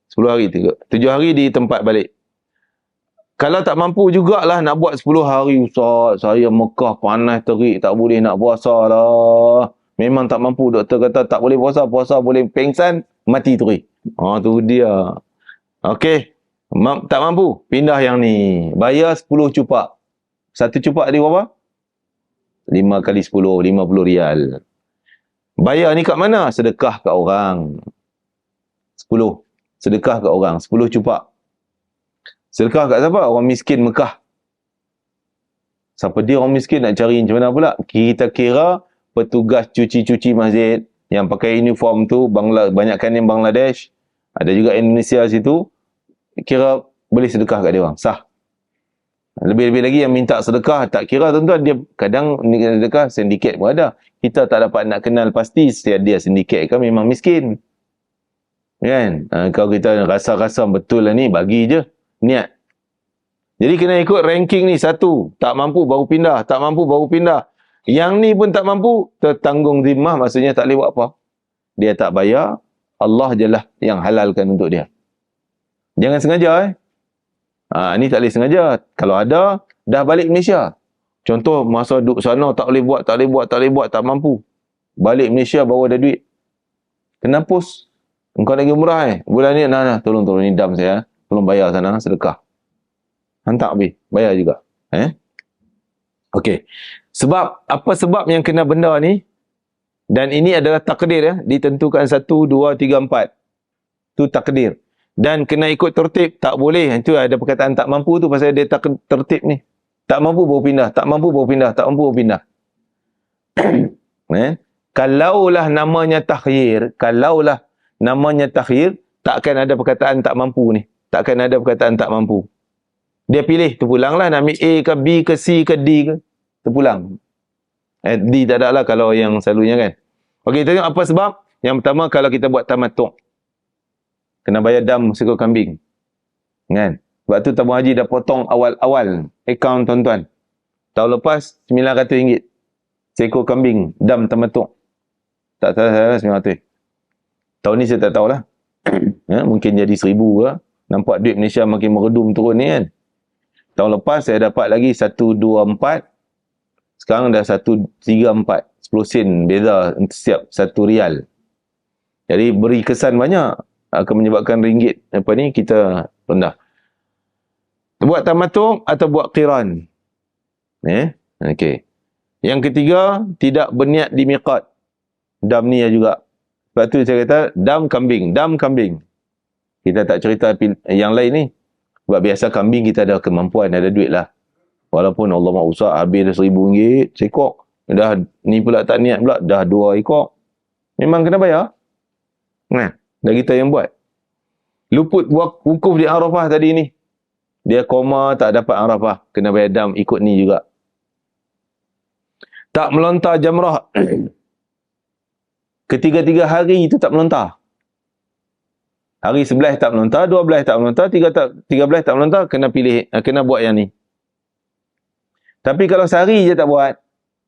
10 hari, 7 hari di tempat balik. Kalau tak mampu jugalah nak buat 10 hari, Ustaz. Saya Mekah panas terik, tak boleh nak puasa lah. Memang tak mampu. Doktor kata tak boleh puasa. Puasa boleh pengsan, mati terik. Tu dia. Okey. Tak mampu, pindah yang ni. Bayar 10 cupak. 1 cupak dia berapa? 5 kali 10, 50 rial. Bayar ni kat mana? Sedekah kat orang. 10. Sedekah kat orang. 10 cupak. Sedekah kat siapa? Orang miskin Mekah. Siapa dia orang miskin nak cari macam mana pula? Kita kira petugas cuci-cuci masjid yang pakai uniform tu, banyakkan yang Bangladesh. Ada juga Indonesia situ. Kira boleh sedekah kat dia orang. Sah. Lebih-lebih lagi yang minta sedekah, tak kira tuan-tuan, dia kadang sedekah sindiket pun ada. Kita tak dapat nak kenal pasti dia sindiket kan memang miskin. Kan? Kalau kita rasa-rasa betul lah ni, bagi je niat. Jadi kena ikut ranking ni. 1, tak mampu baru pindah. Tak mampu baru pindah. Yang ni pun tak mampu, tertanggung zimmah, maksudnya tak boleh buat apa. Dia tak bayar, Allah je lah yang halalkan untuk dia. Jangan sengaja ni tak boleh sengaja. Kalau ada, dah balik Malaysia. Contoh, masa duduk sana tak boleh buat, tak mampu. Balik Malaysia bawa ada duit. Kena post. Engkau lagi murah bulan ni, tolong ni dam saya. Tolong bayar sana, sedekah. Hantar habis, bayar juga. Okey. Apa sebab yang kena benda ni? Dan ini adalah takdir ditentukan 1, 2, 3, 4. Tu takdir. Dan kena ikut tertib, tak boleh. Itu ada perkataan tak mampu tu pasal dia tertib ni. Tak mampu baru pindah, tak mampu baru pindah, tak mampu baru pindah. Kalaulah namanya takhyir, takkan ada perkataan tak mampu ni. Takkan ada perkataan tak mampu. Dia pilih, terpulanglah nak ambil A ke B ke C ke D ke. Terpulang. D tak ada lah kalau yang selalunya kan. Okey, tengok apa sebab. Yang pertama, kalau kita buat tamattu'. Kena bayar dam seekor kambing. Kan? Sebab tu tabung haji dah potong awal-awal akaun tuan-tuan. Tahun lepas, RM900. Seekor kambing, dam tamattu'. Tak salah, 900. Tahun ni saya tak tahulah. Mungkin jadi 1,000 ke. Nampak duit Malaysia makin meredum turun ni kan. Tahun lepas saya dapat lagi 124. Sekarang dah 134. 10 sen beza setiap 1 rial. Jadi beri kesan banyak. Akan menyebabkan ringgit kita rendah. Buat tamattu' atau buat qiran. Okey. Yang ketiga, tidak berniat di miqat. Dam ni juga. Sebab tu saya kata, dam kambing. Kita tak cerita yang lain ni. Sebab biasa kambing kita ada kemampuan, ada duit lah. Walaupun Allah mahu usah, habis dah RM1,000 seekor. Dah ni pula tak niat pula, dah 2 ekor. Memang kena bayar. Dah kita yang buat. Luput wukuf di Arafah tadi ni. Dia koma tak dapat Arafah. Kena bayar dam ikut ni juga. Tak melontar jamrah. Ketiga-tiga hari itu tak melontar. Hari 11 tak melontar, 12 tak melontar, 13 tak melontar, kena pilih, kena buat yang ni. Tapi kalau sehari je tak buat,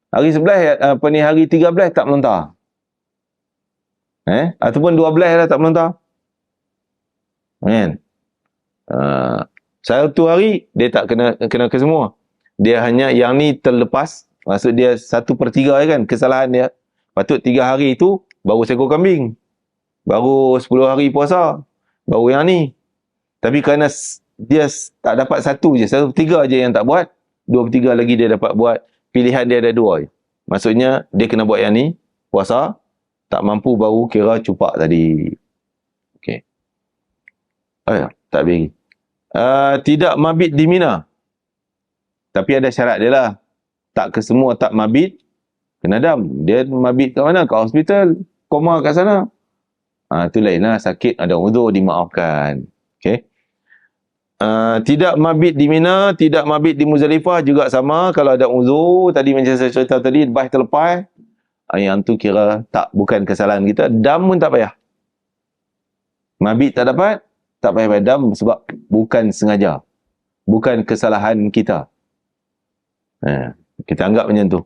hari 11, hari 13 tak melontar. Ataupun 12 lah tak melontar. Kan? Satu hari, dia tak kena ke semua. Dia hanya yang ni terlepas, maksud dia 1/3 kan, kesalahan dia. Patut 3 hari itu, baru seekor kambing. Baru 10 hari puasa. Baru yang ni. Tapi kerana dia tak dapat 1 je, 1/3 je yang tak buat, 2/3 lagi dia dapat buat. Pilihan dia ada 2 je. Maksudnya, dia kena buat yang ni, puasa, tak mampu baru kira cupak tadi. Okey. Tak bagi. Tidak mabit di Mina. Tapi ada syarat dia lah. Tak ke semua tak mabit, kena dam. Dia mabit kat mana? Kat hospital. Koma kat sana. Itu lain lah. Sakit, ada uzur, dimaafkan. Okey. Tidak mabit di Mina, tidak mabit di Muzdalifah juga sama. Kalau ada uzur, tadi macam saya cerita tadi, baih terlepas, yang tu kira bukan kesalahan kita. Dam pun tak payah. Mabit tak dapat, tak payah bayar dam sebab bukan sengaja. Bukan kesalahan kita. Kita anggap macam tu.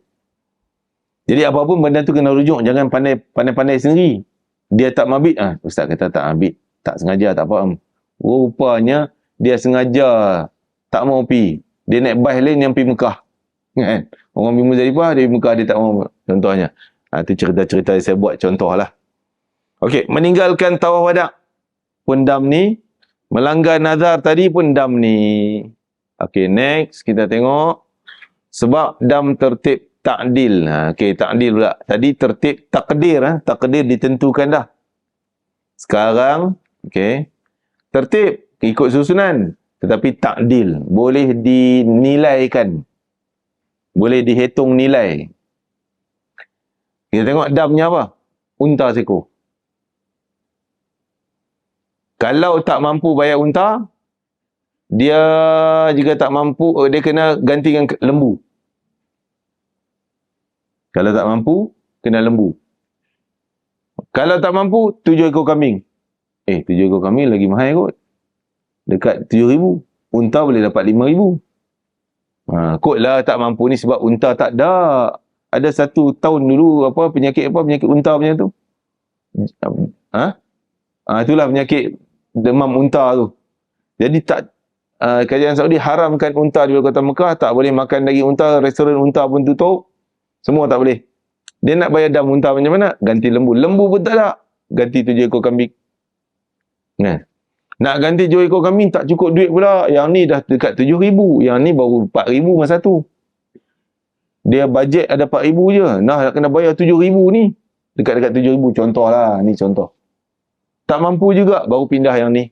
Jadi apapun benda tu kena rujuk. Jangan pandai-pandai sendiri. Dia tak mabit. Ustaz kata tak mabit. Tak sengaja, tak faham. Rupanya dia sengaja tak mau pi. Dia naik bas lain yang pi Mekah. Kan? Orang pergi Muzdalifah, dia pergi Mekah, dia tak mau. Contohnya. Itu cerita-cerita saya buat contoh lah. Okey, meninggalkan tawaf wada' pun dam ni. Melanggar nazar tadi pun dam ni. Okey, next kita tengok. Sebab dam tertib ta'dil. Okey, ta'dil pula. Tadi tertib takdir. Takdir ditentukan dah. Sekarang, okey, tertib ikut susunan. Tetapi ta'dil. Boleh dinilaikan. Boleh dihitung nilai. Kita tengok damnya apa? Unta seekor. Kalau tak mampu bayar unta, dia juga tak mampu, dia kena ganti dengan lembu. Kalau tak mampu, kena lembu. Kalau tak mampu, 7 ekor kambing. 7 ekor kambing lagi mahal kot. Dekat 7,000. Unta boleh dapat 5,000. Kotlah tak mampu ni sebab unta tak ada. Ada 1 tahun dulu, penyakit unta punya tu. Itulah penyakit demam unta tu. Jadi kerajaan Saudi haramkan unta di luar kota Mekah, tak boleh makan daging unta, restoran unta pun tutup. Semua tak boleh. Dia nak bayar dam unta macam mana? Ganti lembu. Lembu pun tak ada. Ganti 7 ekor kambing. Kan? Nak ganti 7 ekor kambing tak cukup duit pula. Yang ni dah dekat 7,000. Yang ni baru 4,000 masa tu. Dia bajet ada 4,000 je. Nah, nak kena bayar 7,000 ni. Dekat-dekat 7,000. Contoh lah. Ni contoh. Tak mampu juga. Baru pindah yang ni.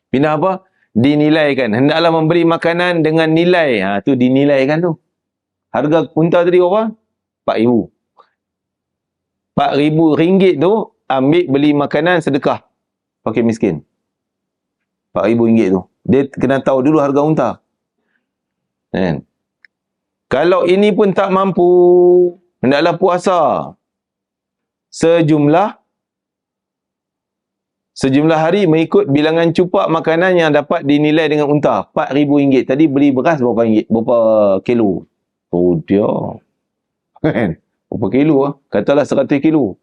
Pindah apa? Dinilaikan. Hendaklah memberi makanan dengan nilai. Tu dinilaikan tu. Harga unta tadi berapa? 4,000. 4,000 ringgit tu ambil beli makanan sedekah. Pakai miskin. 4,000 ringgit tu. Dia kena tahu dulu harga unta. Kan? Kalau ini pun tak mampu, hendaklah puasa. Sejumlah hari mengikut bilangan cupak makanan yang dapat dinilai dengan unta. 4,000 ringgit. Tadi beli beras berapa ringgit? Berapa kilo? Oh dia. Kan? Berapa kilo lah? Katalah 100 kilo.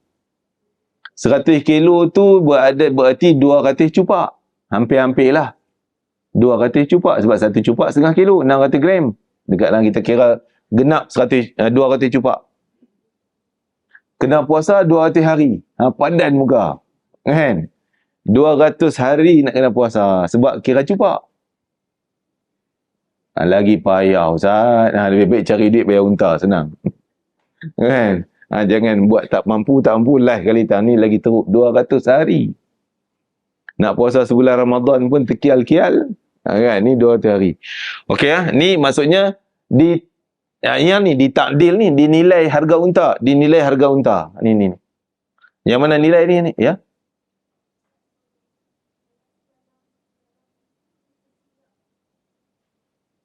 100 kilo tu berarti 200 cupak. Hampir-hampir lah. 200 cupak. Sebab satu cupak setengah kilo. 600 gram. Dekatlah kita kira genap 200 cupak. Kena puasa 200 hari. Padan muka. Kan? 200 hari nak kena puasa. Sebab kira cupak. Lagi payah Ustaz. Lebih baik cari duit bayar unta. Senang. Kan? Jangan buat tak mampu. Live kali tak. Ni lagi teruk 200 hari. Nak puasa sebulan Ramadan pun terkial-kial. Kan? Ni 200 hari. Okey ya. Ni maksudnya yang ni ditakdil ni. Dinilai harga unta. Dinilai harga unta. Ni. Yang mana nilai ni? Ya.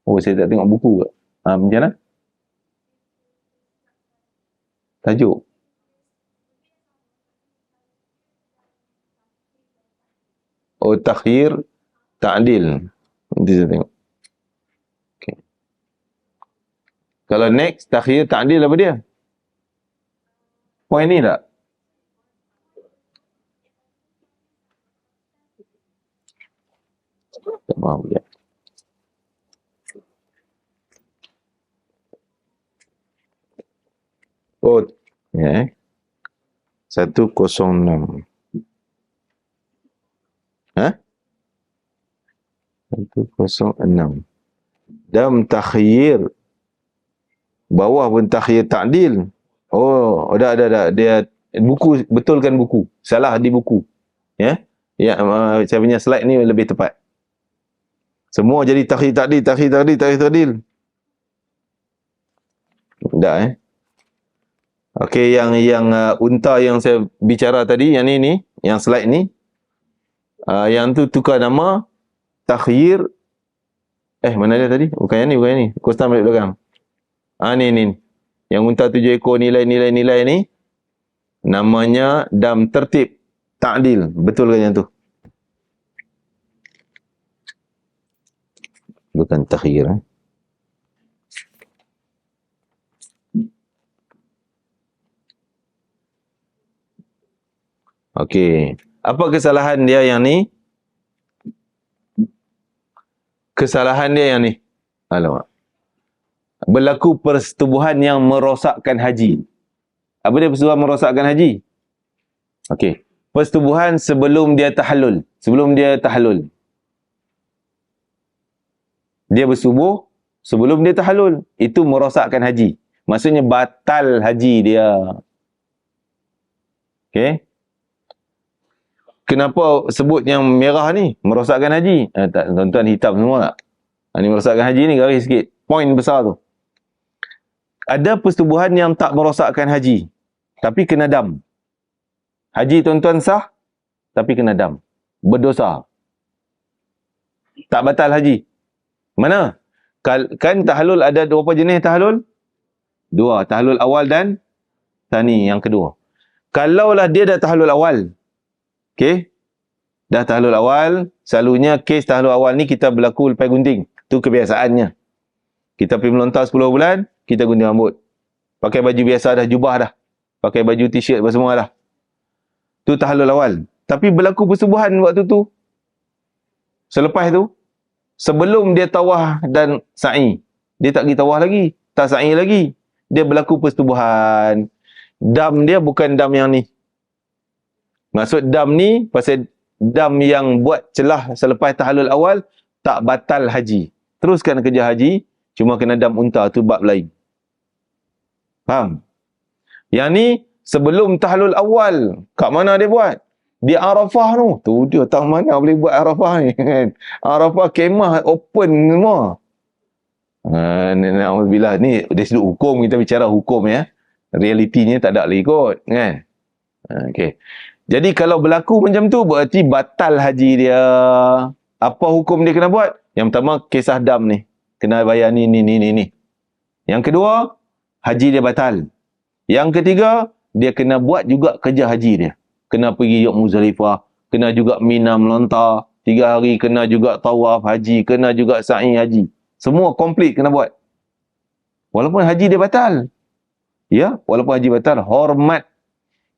Oh, saya tak tengok buku ke? Macam mana? Tajuk. Oh, takhir, ta'dil. Nanti saya tengok. Okay. Kalau next, takhir, ta'dil apa dia? Poin ni tak? Tak mahu ya. Oh, ya. 106. 106. Dam takhir. Bawah pun takhir ta'dil. Oh, dah. Dia buku, betulkan buku. Salah di buku. Ya. Ya, saya punya slide ni lebih tepat. Semua jadi takhir ta'dil. Tak Okey, yang unta yang saya bicara tadi, yang ni, yang slide ni, yang tu tukar nama takhir. Mana dia tadi? Bukan yang ni. Kostan balik belakang. Ni. Yang unta 7 ekor nilai ni, namanya dam tertib ta'dil. Betul kan yang tu? Bukan takhir. Okey. Apa kesalahan dia yang ni? Kesalahan dia yang ni. Alamak. Berlaku persetubuhan yang merosakkan haji. Apa dia persetubuhan merosakkan haji? Okey. Persetubuhan sebelum dia tahallul. Dia bersubuh sebelum dia tahallul. Itu merosakkan haji. Maksudnya batal haji dia. Okey. Kenapa sebut yang merah ni? Merosakkan haji. Tak, tuan-tuan hitam semua tak? Ni merosakkan haji ni garis sikit. Poin besar tu. Ada persetubuhan yang tak merosakkan haji. Tapi kena dam. Haji tuan-tuan sah. Tapi kena dam. Berdosa. Tak batal haji. Mana? Kan tahallul ada berapa jenis tahallul? 2. Tahallul awal dan tani yang kedua. Kalaulah dia dah tahallul awal. Okey. Dah tahallul awal, selalunya kes tahallul awal ni kita berlaku lepas gunting. Tu kebiasaannya. Kita pergi melontar 10 bulan, kita gunting rambut. Pakai baju biasa dah, jubah dah. Pakai baju t-shirt apa semua dah. Tu tahallul awal. Tapi berlaku persubuhan waktu tu. Selepas tu, sebelum dia tawaf dan sa'i, dia tak pergi tawaf lagi, tak sa'i lagi. Dia berlaku persetubuhan. Dam dia bukan dam yang ni. Maksud dam ni, pasal dam yang buat celah selepas tahallul awal, tak batal haji. Teruskan kerja haji, cuma kena dam unta, tu bab lain. Faham? Yang ni, sebelum tahlul awal, kat mana dia buat? Di Arafah tu. Tu dia, tak mana boleh buat Arafah ni. Arafah kemah open semua. Alhamdulillah. Ni dari sudut hukum, kita bicara hukum ya. Realitinya tak ada lagi kot. Kan? Okay. Jadi kalau berlaku macam tu, berarti batal haji dia. Apa hukum dia kena buat? Yang pertama, kisah dam ni. Kena bayar ni. Yang kedua, haji dia batal. Yang ketiga, dia kena buat juga kerja haji dia. Kena pergi Yuk Muzdalifah, kena juga Mina melontar, 3 hari kena juga tawaf haji, kena juga sa'i haji. Semua komplit kena buat. Walaupun haji dia batal. Ya, walaupun haji batal, hormat.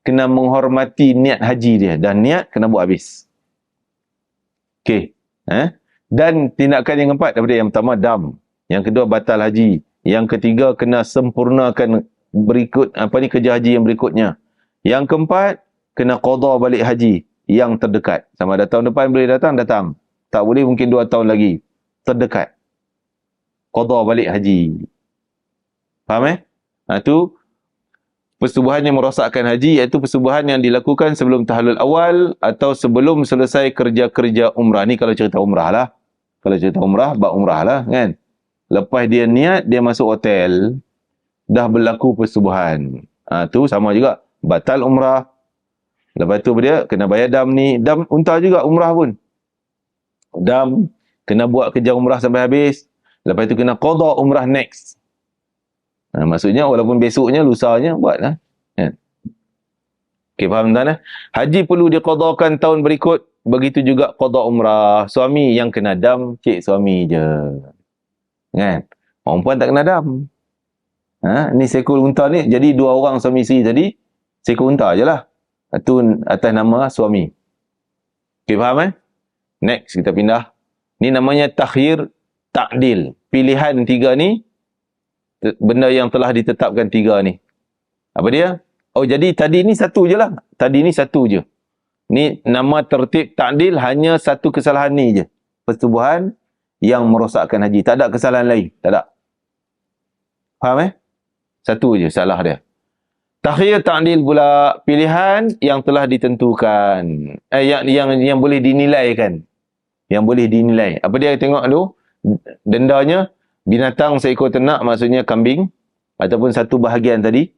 Kena menghormati niat haji dia. Dan niat kena buat habis. Okey. Dan tindakan yang keempat, daripada yang pertama, dam. Yang kedua, batal haji. Yang ketiga, kena sempurnakan berikut kerja haji yang berikutnya. Yang keempat, kena qada balik haji yang terdekat. Sama ada tahun depan boleh datang. Tak boleh mungkin 2 tahun lagi. Terdekat. Qada balik haji. Faham tu persetubuhan yang merosakkan haji, iaitu persetubuhan yang dilakukan sebelum tahallul awal atau sebelum selesai kerja-kerja umrah. Ni kalau cerita umrah lah. Kalau cerita umrah, bab umrah lah kan. Lepas dia niat, dia masuk hotel, dah berlaku persetubuhan. Tu sama juga. Batal umrah. Lepas tu dia kena bayar dam ni. Dam unta juga umrah pun. Dam, kena buat kerja umrah sampai habis. Lepas tu kena qada umrah next. Maksudnya walaupun besoknya, lusanya buatlah. Okey, faham tuan? Haji perlu diqadakan tahun berikut. Begitu juga qada umrah. Suami yang kena dam, cik suami je. Kan? Perempuan tak kena dam. Ni seekor unta ni, jadi 2 orang suami isteri tadi, seekor unta je lah. Itu atas nama suami. Okay, faham Next, kita pindah. Ni namanya takhir ta'dil. Pilihan 3 ni, benda yang telah ditetapkan 3 ni. Apa dia? Oh, jadi tadi ni satu je lah. Tadi ni satu je. Ni nama tertib ta'dil, hanya satu kesalahan ni je. Persetubuhan yang merosakkan haji. Tak ada kesalahan lain. Tak ada. Faham Satu je salah dia. Takhir ta'dil pula, pilihan yang telah ditentukan. Yang boleh dinilaikan. Yang boleh dinilai. Apa dia tengok dulu? Dendanya, binatang seekor ternak, maksudnya kambing. Ataupun satu bahagian tadi.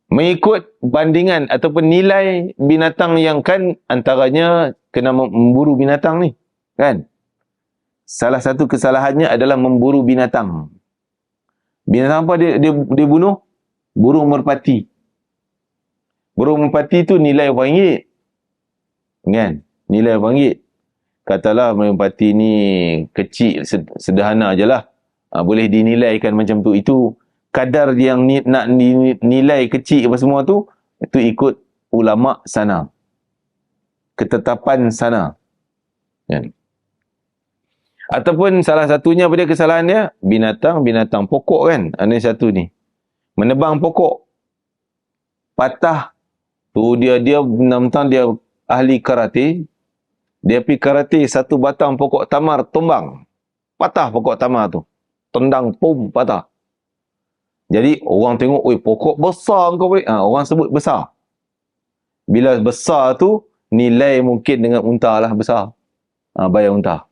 Mengikut bandingan ataupun nilai binatang yang kan antaranya kena memburu binatang ni. Kan? Salah satu kesalahannya adalah memburu binatang. Binatang apa dia bunuh? Burung merpati. Burung merpati tu nilai RM1. Kan? Nilai RM1. Katalah merpati ni kecil, sederhana je lah. Boleh dinilaikan macam tu. Itu kadar yang nak nilai kecil apa semua tu, itu ikut ulama sana. Ketetapan sana. Kan? Ataupun salah satunya pada kesalahan dia, binatang pokok kan. Ini satu ni. Menebang pokok. Patah. Tu dia mentang dia ahli karate. Dia pergi karate, satu batang pokok tamar tumbang. Patah pokok tamar tu. Tendang, pum, patah. Jadi orang tengok, oi pokok besar kau boleh. Orang sebut besar. Bila besar tu, nilai mungkin dengan unta lah besar. Bayar unta.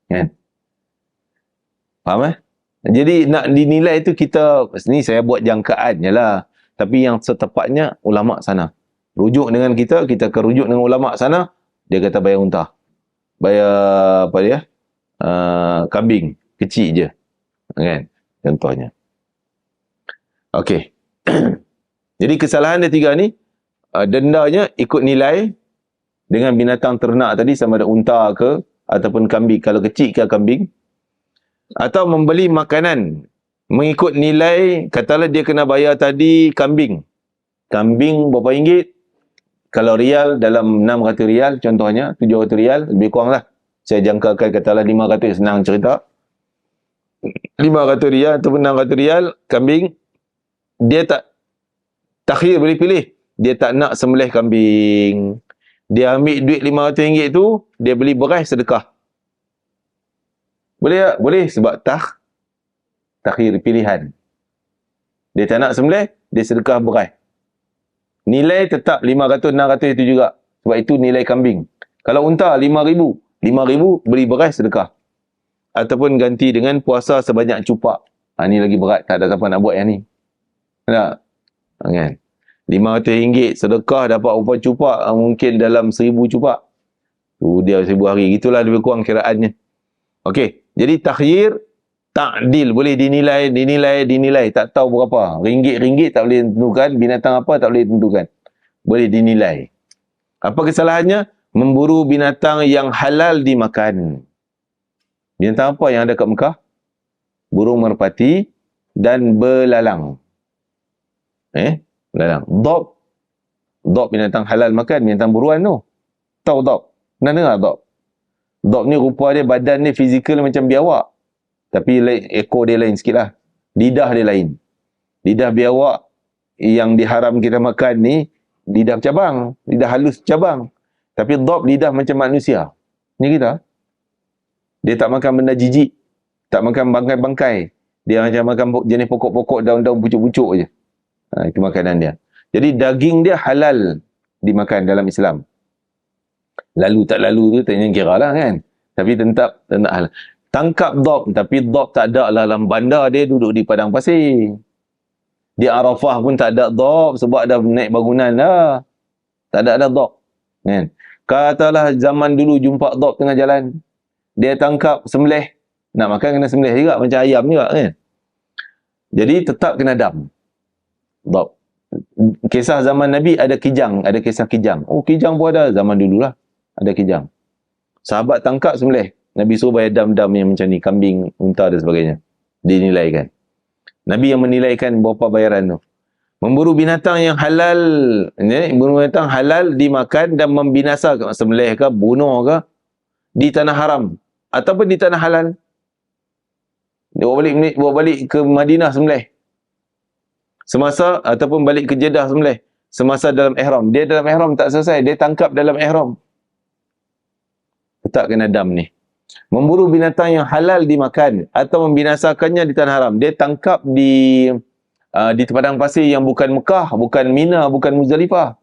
Kan? Faham Jadi nak dinilai tu kita, ni saya buat jangkaan je lah. Tapi yang setepatnya ulama sana. Rujuk dengan kita akan rujuk dengan ulama sana. Dia kata bayar unta. Bayar apa dia? Kambing. Kecil je. Kan? Contohnya. Okey. Jadi kesalahan dia 3 ni, dendanya ikut nilai dengan binatang ternak tadi, sama ada unta ke ataupun kambing. Kalau kecil ke kambing. Atau membeli makanan mengikut nilai, katalah dia kena bayar tadi kambing. Kambing berapa ringgit? Kalau rial dalam 600 rial contohnya, 700 rial lebih kurang lah. Saya jangkakan katalah 500, senang cerita. 500 rial ataupun 600 rial kambing, dia tak takhir, boleh pilih. Dia tak nak sembelih kambing. Dia ambil duit RM500 tu, dia beli beras sedekah. Boleh tak? Boleh, sebab takhir pilihan. Dia tak nak sembelih, dia sedekah beras. Nilai tetap 500, 600 itu juga. Sebab itu nilai kambing. Kalau unta 5,000, 5,000 beli beras sedekah. Ataupun ganti dengan puasa sebanyak cupak. Ni lagi berat, tak ada siapa nak buat yang ni. Tak? Kan? RM500 sedekah dapat upah cupak, mungkin dalam 1,000 cupak. Tu dia 1,000 hari. Itulah lebih kurang kiraannya. Okey, jadi takhir, ta'dil, boleh dinilai. Tak tahu berapa. Ringgit tak boleh tentukan, binatang apa tak boleh tentukan. Boleh dinilai. Apa kesalahannya? Memburu binatang yang halal dimakan. Binatang apa yang ada kat Mekah? Burung merpati dan belalang. Belalang. Dob binatang halal makan, binatang buruan tu. Tahu dob? Pernah dengar dob? Dob ni rupa dia, badan dia fizikal macam biawak. Tapi ekor dia lain sikit lah. Lidah dia lain. Lidah biawak yang diharam kita makan ni, lidah cabang. Lidah halus cabang. Tapi dob lidah macam manusia. Ni kita. Dia tak makan benda jijik. Tak makan bangkai-bangkai. Dia macam makan jenis pokok-pokok, daun-daun pucuk-pucuk je. Itu makanan dia. Jadi daging dia halal dimakan dalam Islam. Lalu tak lalu tu tak payah kira lah kan. Tapi tetap halal. Tangkap dob, tapi dob tak ada lah dalam bandar, dia duduk di padang pasir. Di Arafah pun tak ada dob sebab dah naik bangunan dah. Tak ada dob. Kan? Katalah zaman dulu jumpa dob tengah jalan. Dia tangkap, sembelih. Nak makan kena sembelih juga, macam ayam juga kan. Jadi tetap kena dam. Dob. Kisah zaman Nabi ada kijang, ada kisah kijang. Oh, kijang pun ada zaman dululah. Ada kijang. Sahabat tangkap sembelih. Nabi suruh bayar dam-dam yang macam ni, kambing, unta dan sebagainya. Dinilaikan. Nabi yang menilaikan berapa bayaran tu. Memburu binatang yang halal, memburu binatang halal dimakan dan membinasakan, sembelih ke, bunuh ke, di tanah haram ataupun di tanah halal. Dia bawa balik ke Madinah sembelih. Semasa ataupun balik ke Jeddah sembelih. Semasa dalam ihram. Dia dalam ihram tak selesai, dia tangkap dalam ihram. Tetap kena dam ni. Memburu binatang yang halal dimakan atau membinasakannya di tanah haram. Dia tangkap di padang pasir yang bukan Mekah, bukan Mina, bukan Muzdalifah.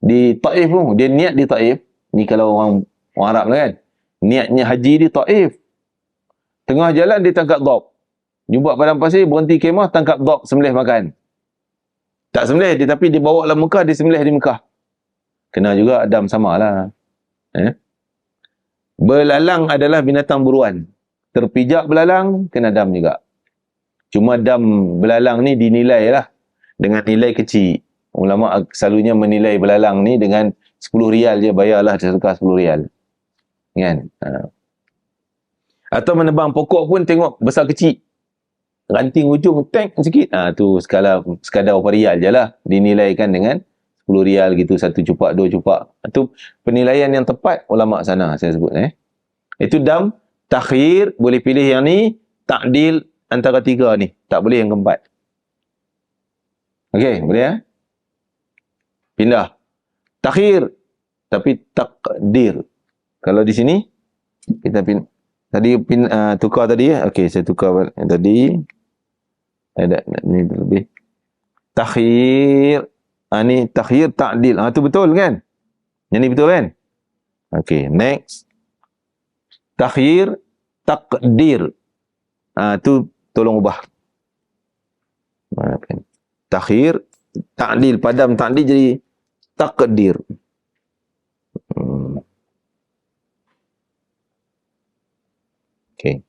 Di Taif tu, dia niat di Taif. Ni kalau orang Arab lah kan. Niatnya haji di Taif. Tengah jalan dia tangkap dob. Jumpa padang pasir, berhenti kemah, tangkap dob, sembelih makan. Tak sembelih dia, tapi dia bawa lah Mekah, dia sembelih di Mekah. Kena juga dam samalah. Belalang adalah binatang buruan. Terpijak belalang, kena dam juga. Cuma dam belalang ni dinilai lah dengan nilai kecil. Ulama selalunya menilai belalang ni dengan 10 rial je, bayarlah sedekah 10 rial. Kan? Atau menebang pokok pun tengok besar kecil. Ranting ujung, tank sikit. Tu sekadar berapa rial je lah. Dinilaikan dengan 10 rial gitu, 1 cupak, 2 cupak. Itu penilaian yang tepat ulama sana saya sebut. Itu dam, takhir, boleh pilih yang ni, ta'dil antara 3 ni. Tak boleh yang keempat. Okey, boleh ya? Pindah. Takhir, tapi takdir. Kalau di sini, kita tukar tadi ya. Okey, saya tukar yang tadi. Ada ni lebih. Takhir. Ni takhir, ta'dil. Tu betul kan? Yang ni betul kan? Okey, next. Takhir, takdir. Tu tolong ubah. Takhir, ta'dil. Padam ta'dil jadi takdir. Okey.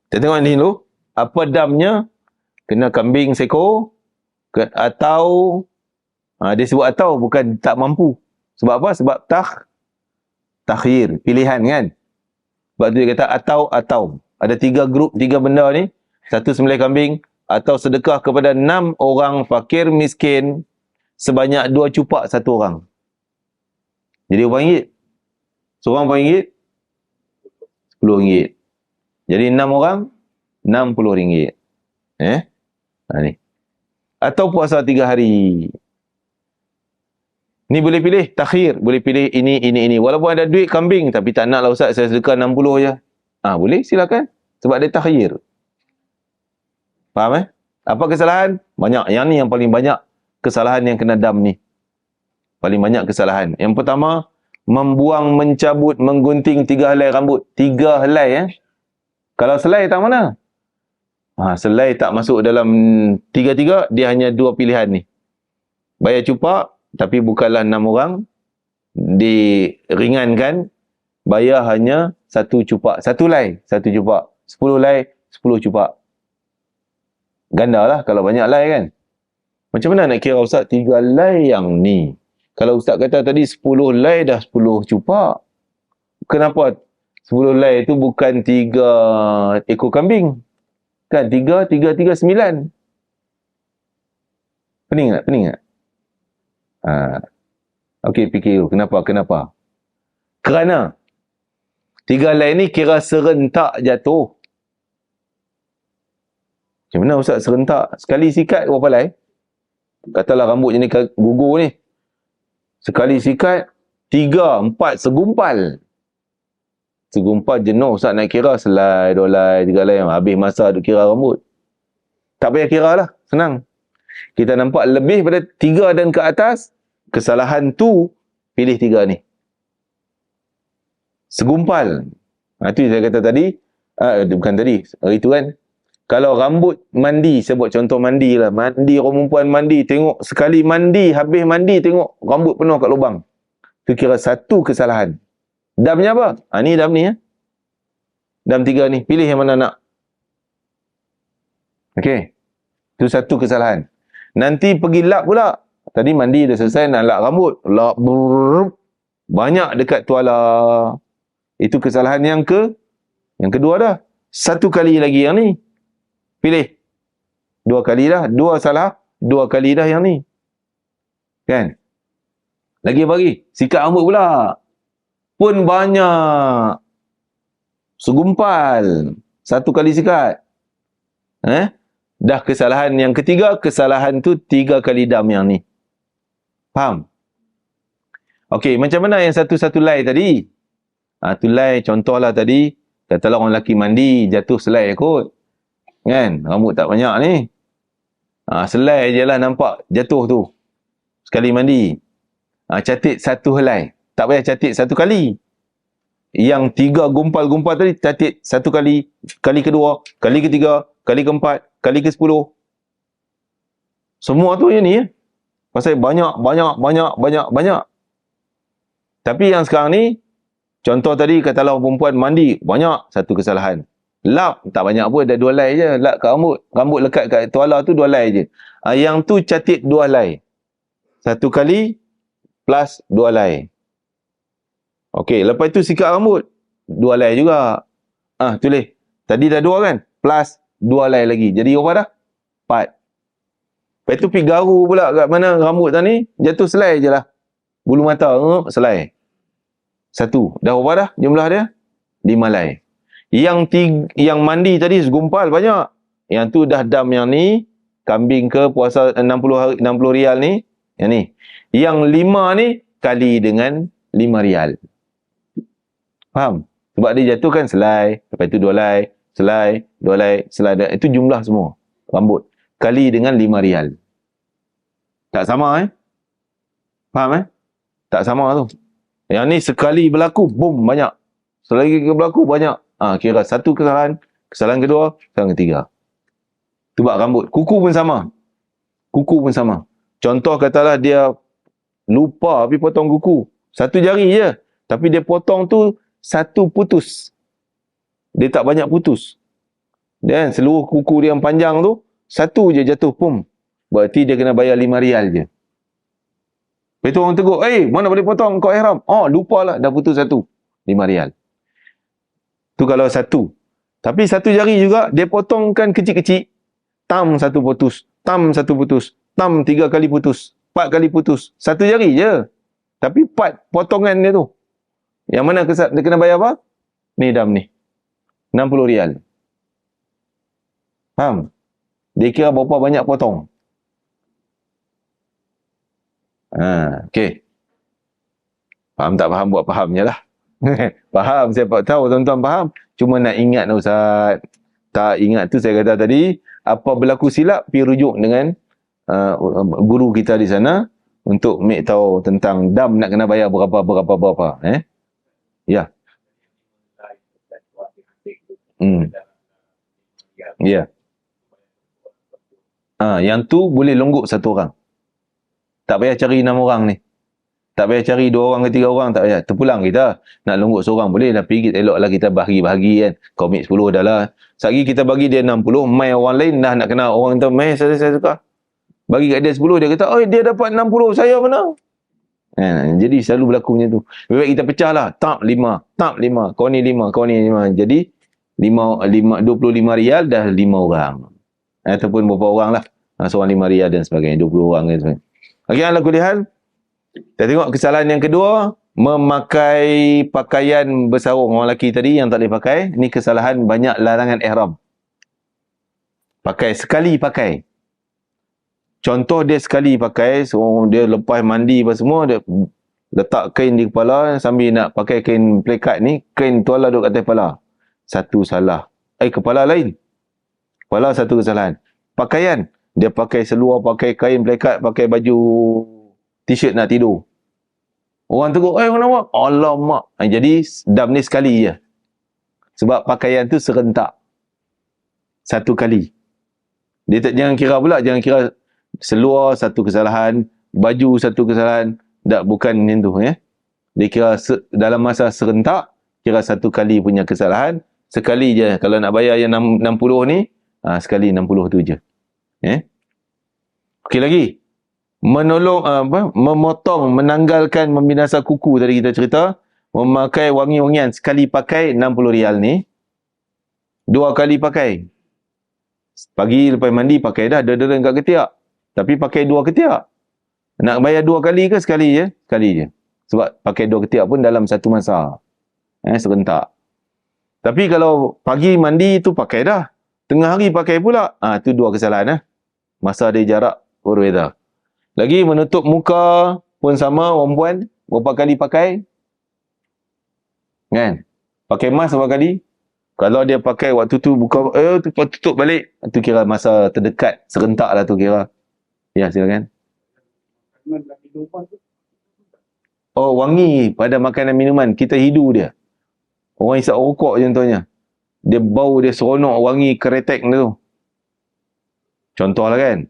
Kita tengok ni dulu. Apa damnya? Kena kambing seekor. Atau dia sebut atau, bukan tak mampu. Sebab apa? Sebab takhir, pilihan kan. Sebab tu dia kata atau. Ada 3 grup, 3 benda ni. 1 sembelih kambing, atau sedekah kepada 6 orang fakir miskin, sebanyak 2 cupak satu orang. Jadi berapa ringgit? Seorang berapa ringgit? RM10. Jadi 6 orang, RM60. Ni. Atau puasa 3 hari. Ni boleh pilih takhir, boleh pilih ini. Walaupun ada duit kambing, tapi tak naklah Ustaz, saya sedekah 60 je. Boleh, silakan. Sebab dia takhir. Faham Apa kesalahan? Banyak. Yang ni yang paling banyak kesalahan yang kena dam ni. Paling banyak kesalahan. Yang pertama, membuang, mencabut, menggunting 3 helai rambut. 3 helai Kalau selai tak mana? Selai tak masuk dalam 3-3, dia hanya 2 pilihan ni. Bayar cupak, tapi bukanlah 6 orang. Diringankan, bayar hanya 1 cupak. 1 helai, 1 cupak. 10 helai, 10 cupak. Ganda lah kalau banyak helai kan. Macam mana nak kira Ustaz 3 helai yang ni? Kalau Ustaz kata tadi 10 helai dah 10 cupak. Kenapa 10 helai itu bukan 3 ekor kambing? Kan 3, 3, 3, 9. Pening tak? Okey, fikir kenapa? Kerana 3 helai ni kira serentak jatuh. Macam mana Ustaz serentak? Sekali sikat berapa helai? Katalah rambut jenis gugur ni. Sekali sikat 3, 4 segumpal. Segumpal jenuh Ustaz nak kira selai, 2 helai, 3 helai. Habis masa duk kira rambut. Tak payah kira lah. Senang. Kita nampak lebih pada 3 dan ke atas, kesalahan tu pilih 3 ni. Segumpal. Itu saya kata tadi. Bukan tadi. Hari tu kan. Kalau rambut mandi, saya buat contoh mandi lah. Mandi, orang perempuan mandi. Tengok sekali mandi, habis mandi, tengok rambut penuh kat lubang. Itu kira 1 kesalahan. Damnya apa? Ni dam ni Dam 3 ni. Pilih yang mana nak. Okey. Itu 1 kesalahan. Nanti pergi lap pula. Tadi mandi dah selesai, nak lap rambut. Lap banyak dekat tuala. Itu kesalahan yang kedua dah. 1 kali lagi yang ni. Pilih. 2 kali dah. 2 salah. 2 kali dah yang ni. Kan? Lagi apa lagi? Sikat rambut pula. Pun banyak. Segumpal. 1 kali sikat. Dah kesalahan yang ketiga. Kesalahan tu 3 kali dam yang ni. Faham? Okey, macam mana yang satu lay tadi? Tu lay contohlah tadi. Katalah orang lelaki mandi, jatuh selai kot. Kan? Rambut tak banyak ni. Selai je lah nampak jatuh tu. Sekali mandi. Catit 1 helai. Tak payah catit 1 kali. Yang 3 gumpal-gumpal tadi, catit 1 kali. Kali kedua, kali ketiga, kali keempat, kali ke-10. Semua tu yang ni. Pasal banyak. Tapi yang sekarang ni, contoh tadi katalah perempuan mandi, banyak 1 kesalahan. Lap, tak banyak pun, ada 2 helai je. Lap kat rambut. Rambut lekat kat tuala tu 2 helai je. Yang tu catit 2 helai. 1 kali plus 2 helai. Okey, lepas tu sikat rambut. 2 helai juga. Tulis. Tadi dah 2 kan? Plus 2 helai lagi. Jadi berapa dah? 4. Lepas tu pergi garu pula kat mana rambut tadi. Jatuh selai je lah. Bulu mata, selai. 1. Dah berapa dah jumlah dia? 5 helai. Yang mandi tadi segumpal banyak. Yang tu dah dam yang ni. Kambing ke puasa 60 rial ni. Yang ni. Yang 5 ni kali dengan 5 rial. Faham? Sebab dia jatuh kan selai. Lepas tu 2 helai. Selai. 2 helai. Selai. Itu jumlah semua. Rambut. Kali dengan 5 rial. Tak sama Faham Tak sama tu. Yang ni sekali berlaku, boom, banyak. Selagi berlaku, banyak. Kira 1 kesalahan. Kesalahan kedua, kesalahan ketiga. Tubak rambut. Kuku pun sama. Contoh katalah dia lupa pergi potong kuku. 1 jari je. Tapi dia potong tu 1 putus. Dia tak banyak putus. Dan seluruh kuku dia yang panjang tu, 1 je jatuh, pum. Berarti dia kena bayar 5 rial je. Lepas tu orang tegur, mana boleh potong kau ihram? Lupalah, dah putus 1. 5 rial. Tu kalau 1. Tapi 1 jari juga, dia potongkan kecil-kecil. Tam 1 putus. Tam 1 putus. Tam 3 kali putus. 4 kali putus. Satu jari je. Tapi 4 potongan dia tu. Yang mana dia kena bayar apa? Ni dam ni. 60 rial. Faham? Dia kira berapa banyak potong. Okey. Faham tak faham? Buat faham je lah. Faham, saya tahu tuan-tuan faham. Cuma nak ingat Ustaz. Tak ingat tu saya kata tadi, apa berlaku silap, pergi rujuk dengan guru kita di sana untuk make tahu tentang dam nak kena bayar berapa. Ya. Ya. Yang tu boleh longgok satu orang. Tak payah cari 6 orang ni. Tak payah cari 2 orang ke 3 orang, tak payah. Terpulang kita. Nak longgok seorang boleh, tapi kita eloklah kita bahagi-bahagi kan. Komik 10 dah lah. Sehari kita bagi dia 60, mai orang lain dah nak kena orang tu, mai saya suka. Bagi kat dia 10, dia kata, "Oh, dia dapat 60, saya mana?" Jadi selalu berlaku macam tu. Lebih baik kita pecah lah. Tak 5, kau ni 5, kau ni 5. Jadi 25 rial dah 5 orang. Ataupun berapa orang lah. Seorang 5 rial dan sebagainya. 20 orang dan sebagainya. Okey, ala kulihan. Kita tengok kesalahan yang kedua. Memakai pakaian bersarung. Orang lelaki tadi yang tak boleh pakai. Ini kesalahan banyak larangan ihram. Sekali pakai. Contoh dia sekali pakai. So dia lepas mandi apa semua. Dia letak kain di kepala. Sambil nak pakai kain plekat ni. Kain tuala duduk atas kepala. Satu salah. Kepala lain. Kepala satu kesalahan. Pakaian. Dia pakai seluar, pakai kain plekat, pakai baju t-shirt nak tidur. Orang tegur, kenapa? Alamak. Jadi dam ni sekali je. Sebab pakaian tu serentak. Satu kali. Jangan kira pula, jangan kira seluar satu kesalahan, baju satu kesalahan. Bukan macam tu. Dia kira dalam masa serentak, kira satu kali punya kesalahan. Sekali je. Kalau nak bayar yang 60 ni, sekali 60 tu je. Okey lagi. Memotong, menanggalkan, membinasa kuku tadi kita cerita. Memakai wangi-wangian. Sekali pakai 60 rial ni. 2 kali pakai. Pagi lepas mandi pakai dah. Deodorant kat ketiak. Tapi pakai 2 ketiak. Nak bayar 2 kali ke sekali je? Sekali je. Sebab pakai 2 ketiak pun dalam satu masa. Serentak. Tapi kalau pagi mandi tu pakai dah. Tengah hari pakai pula. Tu 2 kesalahan. Masa dia jarak berbeza. Lagi menutup muka pun sama, perempuan berapa kali pakai? Kan? Pakai mask berapa kali? Kalau dia pakai waktu tu buka tutup balik, tu kira masa terdekat, serentak lah tu kira. Ya, silakan. Wangi pada makanan minuman, kita hidu dia. Orang isap rokok contohnya. Dia bau dia seronok, wangi keretek tu. Contohlah kan.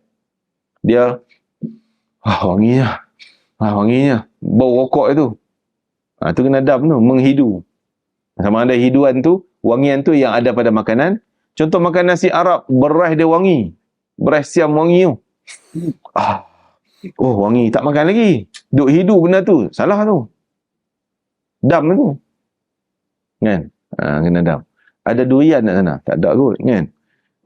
Dia wanginya. Bau rokok itu. Tu kena dam tu, menghidu. Sama ada hiduan tu, wangian tu yang ada pada makanan. Contoh makan nasi Arab, beras dia wangi. Beras siam wangi tu. Wangi, tak makan lagi. Duk hidu benda tu, salah tu. Dam tu. Kan? Kena dam. Ada durian kat sana? Tak ada kot, kan?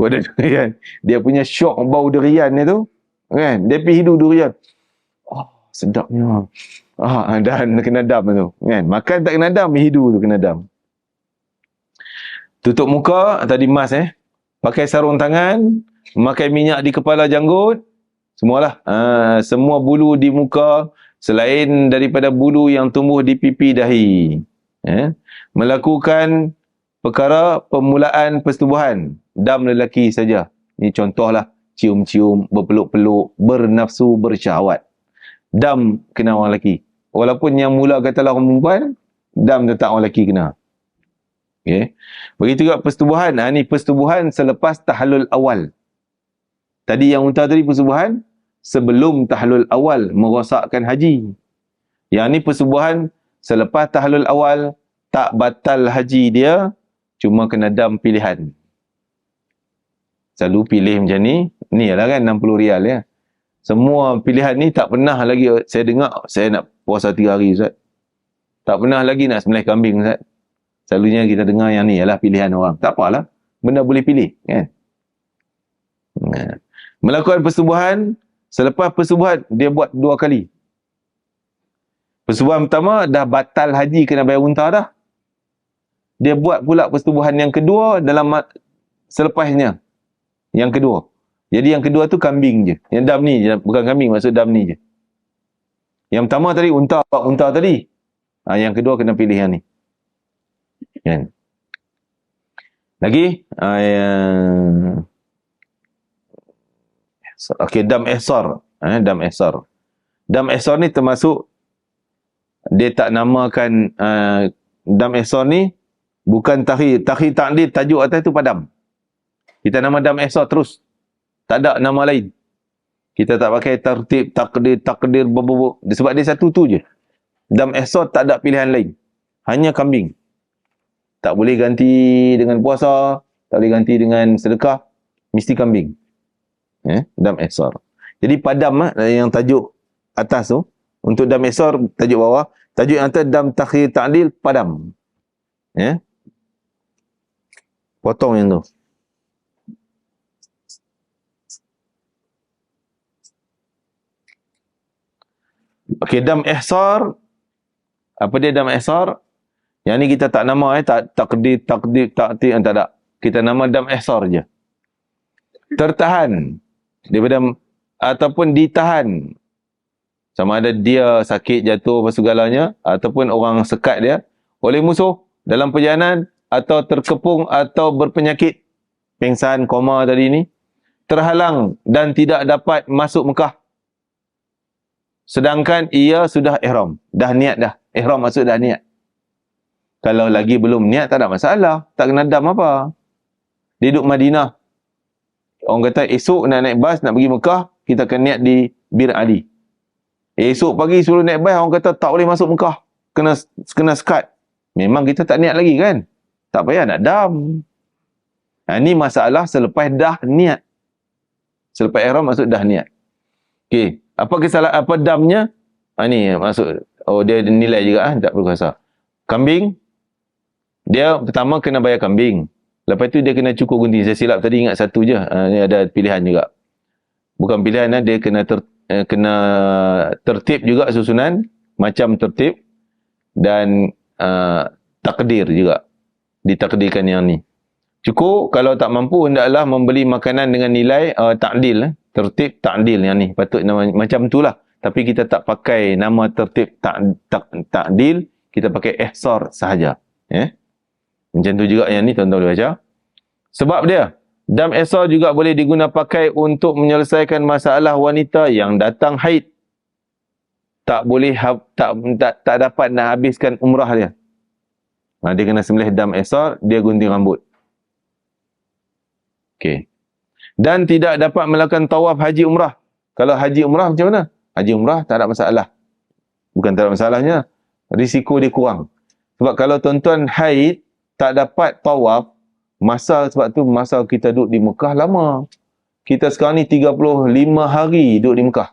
Ada durian. Dia punya syok bau durian ni tu. Kan? Dia pergi hidu durian. Sedapnya. Dan kena dam tu. Kan? Makan tak kena dam, hidu tu kena dam. Tutup muka, tadi mask Pakai sarung tangan, memakai minyak di kepala janggut, semualah. Semua bulu di muka, selain daripada bulu yang tumbuh di pipi dahi. Melakukan perkara permulaan persetubuhan. Dam lelaki saja. Ini contohlah. Cium-cium, berpeluk-peluk, bernafsu, bersyahwat. Dam kena orang lelaki. Walaupun yang mula katalah orang perempuan, dam tetap orang lelaki kena. Okay. Begitu juga persetubuhan. Ini persetubuhan selepas tahlul awal. Tadi yang unta tadi persetubuhan sebelum tahlul awal, merosakkan haji. Yang ni persetubuhan selepas tahlul awal, tak batal haji dia, cuma kena dam pilihan. Selalu pilih macam ni. Ni lah kan 60 rial ya. Semua pilihan ni tak pernah lagi saya dengar saya nak puasa 3 hari Ustaz. Tak pernah lagi nak sembelih kambing Ustaz. Selalunya kita dengar yang ni ialah pilihan orang. Tak apalah. Benda boleh pilih kan. Melakukan persetubuhan Selepas persubuhan, dia buat 2 kali. Persubuhan pertama, dah batal haji, kena bayar unta dah. Dia buat pula persubuhan yang kedua selepasnya. Yang kedua. Jadi yang kedua tu kambing je. Yang dam ni je, bukan kambing, maksud dam ni je. Yang pertama tadi, unta tadi. Yang kedua kena pilih yang ni. Kan? Lagi, okey, dam ihsar. Dam ihsar. Dam ihsar ni termasuk, dia tak namakan dam ihsar ni, bukan takhir ta'dil, tajuk atas tu padam. Kita nama dam ihsar terus. Tak ada nama lain. Kita tak pakai tertib, takdir, sebab dia satu tu je. Dam ihsar tak ada pilihan lain. Hanya kambing. Tak boleh ganti dengan puasa, tak boleh ganti dengan sedekah, mesti kambing. Dam ihsar. Jadi padam yang tajuk atas tu, untuk dam ihsar tajuk bawah, tajuk yang atas dam takhir ta'dil padam. Potong yang tu. Okey, dam ihsar. Apa dia dam ihsar? Yang ni kita tak nama, takdir, tak ada. Kita nama dam ihsar je. Tertahan daripada, ataupun ditahan. Sama ada dia sakit, jatuh, apa segalanya, ataupun orang sekat dia oleh musuh dalam perjalanan, atau terkepung, atau berpenyakit, pingsan, koma tadi ni, terhalang dan tidak dapat masuk Mekah. Sedangkan ia sudah ihram. Dah niat dah. Ihram maksud dah niat. Kalau lagi belum niat, tak ada masalah. Tak kena dam apa. Dia duduk Madinah. Orang kata esok nak naik bas, nak pergi Mekah, kita akan niat di Bir Ali. Esok pagi suruh naik bas, orang kata tak boleh masuk Mekah. Kena sekat. Memang kita tak niat lagi kan? Tak payah nak dam. Ini masalah selepas dah niat. Selepas ihram maksud dah niat. Okey. Apa kesalahan, apa damnya? Ni maksud, dia nilai juga, tak berkuasa. Kambing, dia pertama kena bayar kambing. Lepas tu dia kena cukur gunting. Saya silap tadi, ingat satu je. Ni ada pilihan juga. Bukan pilihan, dia kena tertib juga susunan. Macam tertib. Dan takdir juga. Ditakdirkan yang ni. Cukup, kalau tak mampu, hendaklah membeli makanan dengan nilai ta'dil. Tertib ta'dil yang ni. Patut nama, macam tu lah. Tapi kita tak pakai nama tertib ta'dil. Kita pakai ihsar sahaja. Macam tu juga yang ni, tuan-tuan boleh baca. Sebab dia, dam ihsar juga boleh diguna pakai untuk menyelesaikan masalah wanita yang datang haid. Tak boleh, tak dapat nak habiskan umrah dia. Dia kena sembelih dam ihsar, dia gunting rambut. Okey. Dan tidak dapat melakukan tawaf haji umrah. Kalau haji umrah macam mana? Haji umrah tak ada masalah. Bukan tak ada masalahnya, risiko dia kurang. Sebab kalau tuan-tuan haid, tak dapat tawaf, sebab tu masa kita duduk di Mekah lama. Kita sekarang ni 35 hari duduk di Mekah.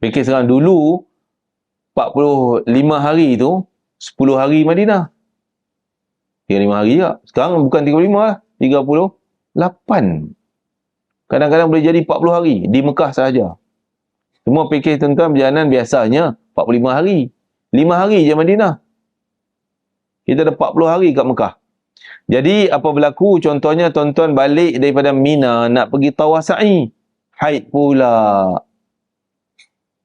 Fikir sekarang, dulu 45 hari tu 10 hari Madinah. 35 hari tak? Sekarang bukan 35 lah, 38. Kadang-kadang boleh jadi 40 hari di Mekah sahaja. Semua fikir tuan-tuan perjalanan biasanya 45 hari. 5 hari je Madinah. Kita ada 40 hari kat Mekah. Jadi apa berlaku? Contohnya tuan-tuan balik daripada Mina nak pergi tawaf sa'i. Haid pula.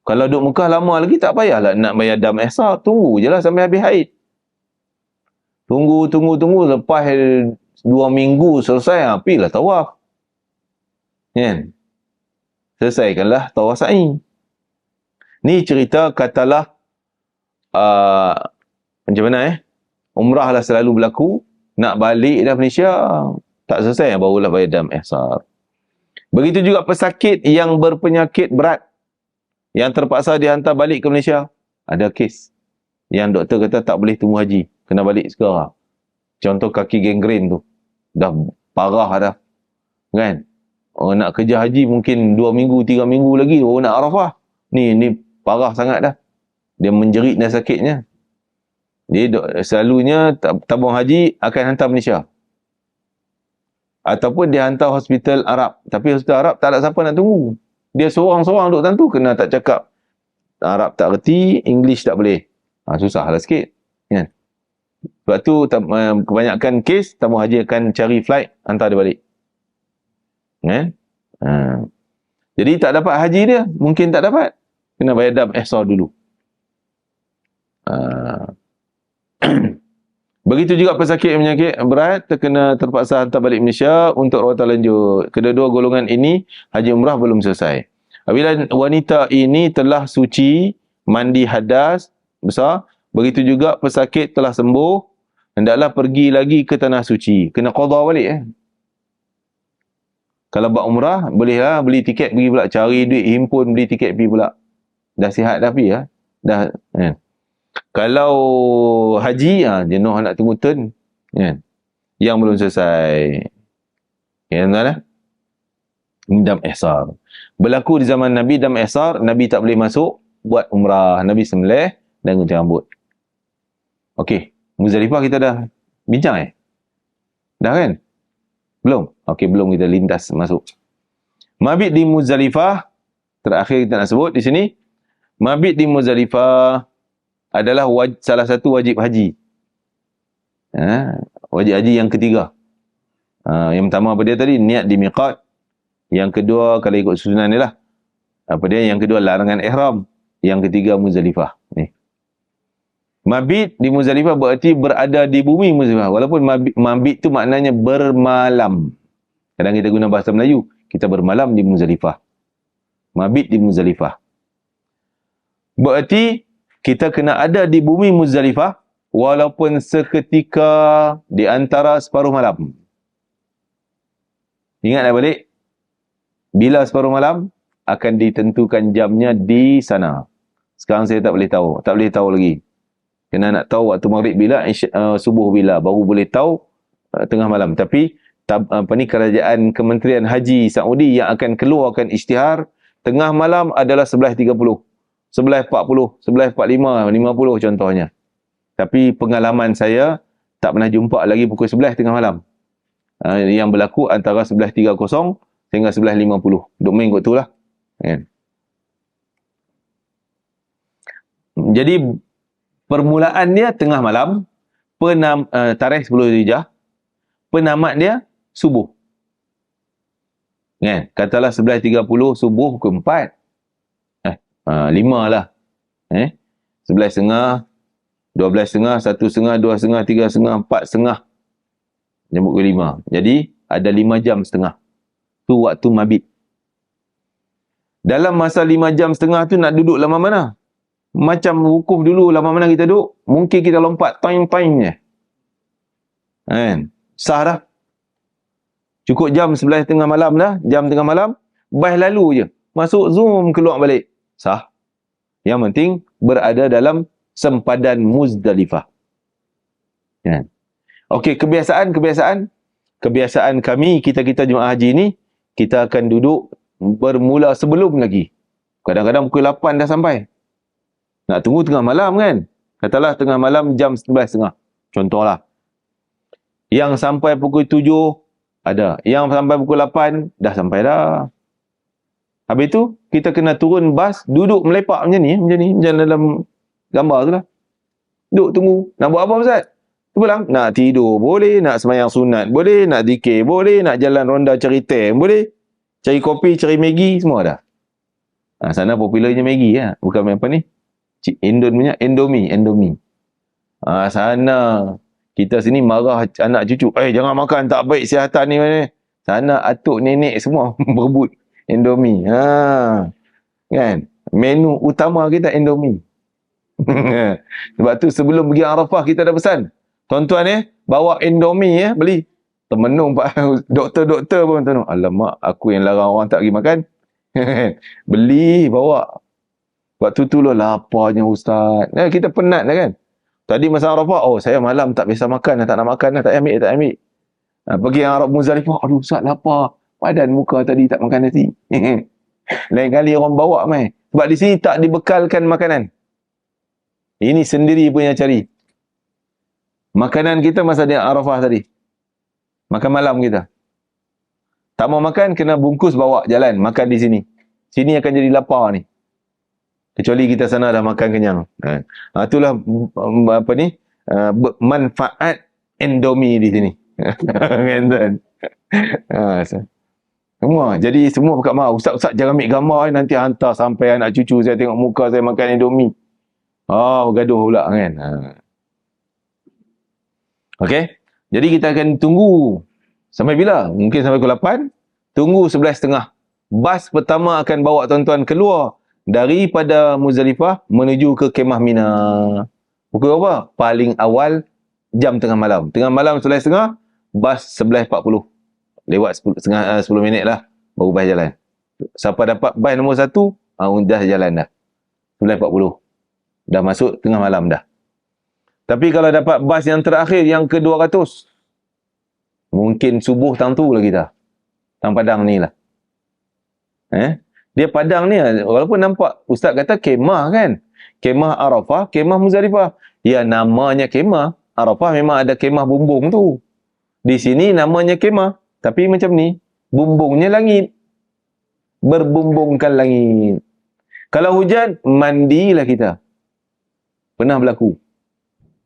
Kalau duduk Mekah lama lagi tak payahlah nak bayar dam ihsar. Tunggu je lah sampai habis haid. Tunggu. Lepas 2 minggu selesai, pergilah tawaf. Kan? Selesaikanlah tawaf sa'i. Ni cerita katalah macam mana umrah lah selalu berlaku. Nak balik dah Malaysia, tak selesai, barulah bayar dam ihsar. Begitu juga pesakit yang berpenyakit berat, yang terpaksa dihantar balik ke Malaysia. Ada kes yang doktor kata tak boleh tunggu haji, kena balik sekarang. Contoh kaki gangren tu, dah parah dah. Kan? Orang nak kerja haji mungkin 2 minggu, 3 minggu lagi baru nak Arafah. Ni parah sangat dah. Dia menjerit dan sakitnya. Dia selalunya tabung haji akan hantar Malaysia. Ataupun dia hantar hospital Arab. Tapi hospital Arab tak ada siapa nak tunggu. Dia seorang-seorang duk tentu, kena tak cakap Arab tak reti, English tak boleh. Susahlah sikit. Kan? Sebab tu kebanyakan kes tamu haji akan cari flight hantar dia balik. Kan? Jadi tak dapat haji dia, mungkin tak dapat. Kena bayar dam ihsar dulu. Begitu juga pesakit penyakit berat terpaksa hantar balik Malaysia untuk rawatan lanjut. Kedua-dua golongan ini haji umrah belum selesai. Apabila wanita ini telah suci, mandi hadas besar, begitu juga pesakit telah sembuh, hendaklah pergi lagi ke tanah suci. Kena qada balik. Kalau buat umrah, bolehlah beli tiket pergi pula. Cari duit, himpun, beli tiket pergi pula. Dah sihat dah pergi. Dah. Kalau haji, jenuh nak tunggu turn. Yang belum selesai. Tuan-tuan. Dam ihsar. Berlaku di zaman Nabi, dam ihsar, Nabi tak boleh masuk buat umrah. Nabi sembelih dan gunting rambut. Okey. Muzdalifah kita dah bincang Dah kan? Belum? Okey, belum, kita lintas masuk. Mabit di Muzdalifah, terakhir kita nak sebut di sini. Mabit di Muzdalifah adalah salah satu wajib haji. Wajib haji yang ketiga. Yang pertama apa dia tadi? Niat di miqat. Yang kedua, kalau ikut susunan ni lah. Yang kedua, larangan ihram. Yang ketiga, Muzdalifah. Mabit di Muzdalifah berarti berada di bumi Muzdalifah. Walaupun mabit tu maknanya bermalam. Kadang kita guna bahasa Melayu. Kita bermalam di Muzdalifah. Mabit di Muzdalifah. Berarti kita kena ada di bumi Muzdalifah walaupun seketika di antara separuh malam. Ingat dah balik? Bila separuh malam akan ditentukan jamnya di sana. Sekarang saya tak boleh tahu. Tak boleh tahu lagi. Kena nak tahu waktu maghrib bila, subuh bila, baru boleh tahu tengah malam. Tapi kerajaan Kementerian Haji Saudi yang akan keluarkan isytihar tengah malam adalah 11.30, 11.40, 11.45, 50 contohnya. Tapi pengalaman saya tak pernah jumpa lagi pukul 11 tengah malam. Yang berlaku antara 11.30 sehingga 11.50. Duk main kot tu lah. Jadi permulaan dia tengah malam, tarikh 10 Zulhijjah, penamat dia subuh. Katalah 11.30 subuh pukul 4. 5 lah. 11.30, 12.30, 1.30, 2.30, 3.30, 4.30. Jam pukul 5. Jadi ada 5 jam setengah. Tu waktu mabit. Dalam masa 5 jam setengah tu nak duduk lama mana? Macam wukuf dulu, lama mana kita duduk? Mungkin kita lompat time-time je. Sah dah. Cukup jam 11 tengah malam dah. Jam tengah malam. Baih lalu je. Masuk zoom, keluar balik. Sah. Yang penting berada dalam sempadan Muzdalifah. Okey, kebiasaan kami, kita jemaah haji ni, kita akan duduk bermula sebelum lagi. Kadang-kadang pukul 8 dah sampai. Nak tunggu tengah malam kan? Katalah tengah malam jam 11.30. Contohlah. Yang sampai pukul 7 ada. Yang sampai pukul 8 dah sampai dah. Habis tu kita kena turun bas, duduk melepak macam ni, macam dalam gambar tu lah. Duduk tunggu. Nak buat apa Ustaz? Tu pulang. Nak tidur boleh, nak sembahyang sunat boleh, nak zikir boleh, nak jalan ronda cari teh boleh. Cari kopi, cari Maggi, semua dah. Sana popularnya Maggi ya, bukan apa ni? Indomie. Sana kita sini marah anak cucu. Jangan makan, tak baik kesihatan ni. Sana atuk nenek semua berebut Indomie. Kan? Menu utama kita Indomie. Sebab tu sebelum pergi Arafah kita dah pesan. Tuan-tuan bawa Indomie beli. Termenung Pak doktor-doktor pun tuan. Alamak, aku yang larang orang tak pergi makan. Beli, bawa. Waktu tu lah laparnya Ustaz. Kita penat dah kan. Tadi masa Arafah, saya malam tak biasa makan, tak nak makan, tak ambil. Pergi Arab Muzdalifah, aduh Ustaz lapar. Padan muka tadi tak makan nasi. Lain kali orang bawa mai. Sebab di sini tak dibekalkan makanan. Ini sendiri punya cari. Makanan kita masa dia Arafah tadi. Makan malam kita. Tak mau makan, kena bungkus bawa jalan. Makan di sini. Sini akan jadi lapar ni. Kecuali kita sana dah makan kenyang. Itulah apa ni, manfaat Indomie di sini. Kan tuan? Semua. Jadi semua pekat marah. Ustaz-ustaz jangan ambil gambar nanti hantar sampai anak cucu saya tengok muka saya makan Indomie. Bergaduh pula kan. Okey. Jadi kita akan tunggu sampai bila? Mungkin sampai pukul 8. Tunggu 11.30. Bas pertama akan bawa tuan-tuan keluar daripada Muzdalifah menuju ke Kemah Mina. Pukul apa? Paling awal jam tengah malam. Tengah malam 11.30, bas 11.40. Lewat 10 minit lah baru bas jalan. Siapa dapat bas nombor 1, dah jalan dah. 11.40. Dah masuk tengah malam dah. Tapi kalau dapat bas yang terakhir, yang ke-200, mungkin subuh tang tu lah kita. Tang Padang ni lah. Dia Padang ni, walaupun nampak Ustaz kata kemah kan. Kemah Arafah, kemah Muzdalifah. Ya, namanya kemah. Arafah memang ada kemah bumbung tu. Di sini namanya kemah. Tapi macam ni, bumbungnya langit. Berbumbungkan langit. Kalau hujan, mandilah kita. Pernah berlaku.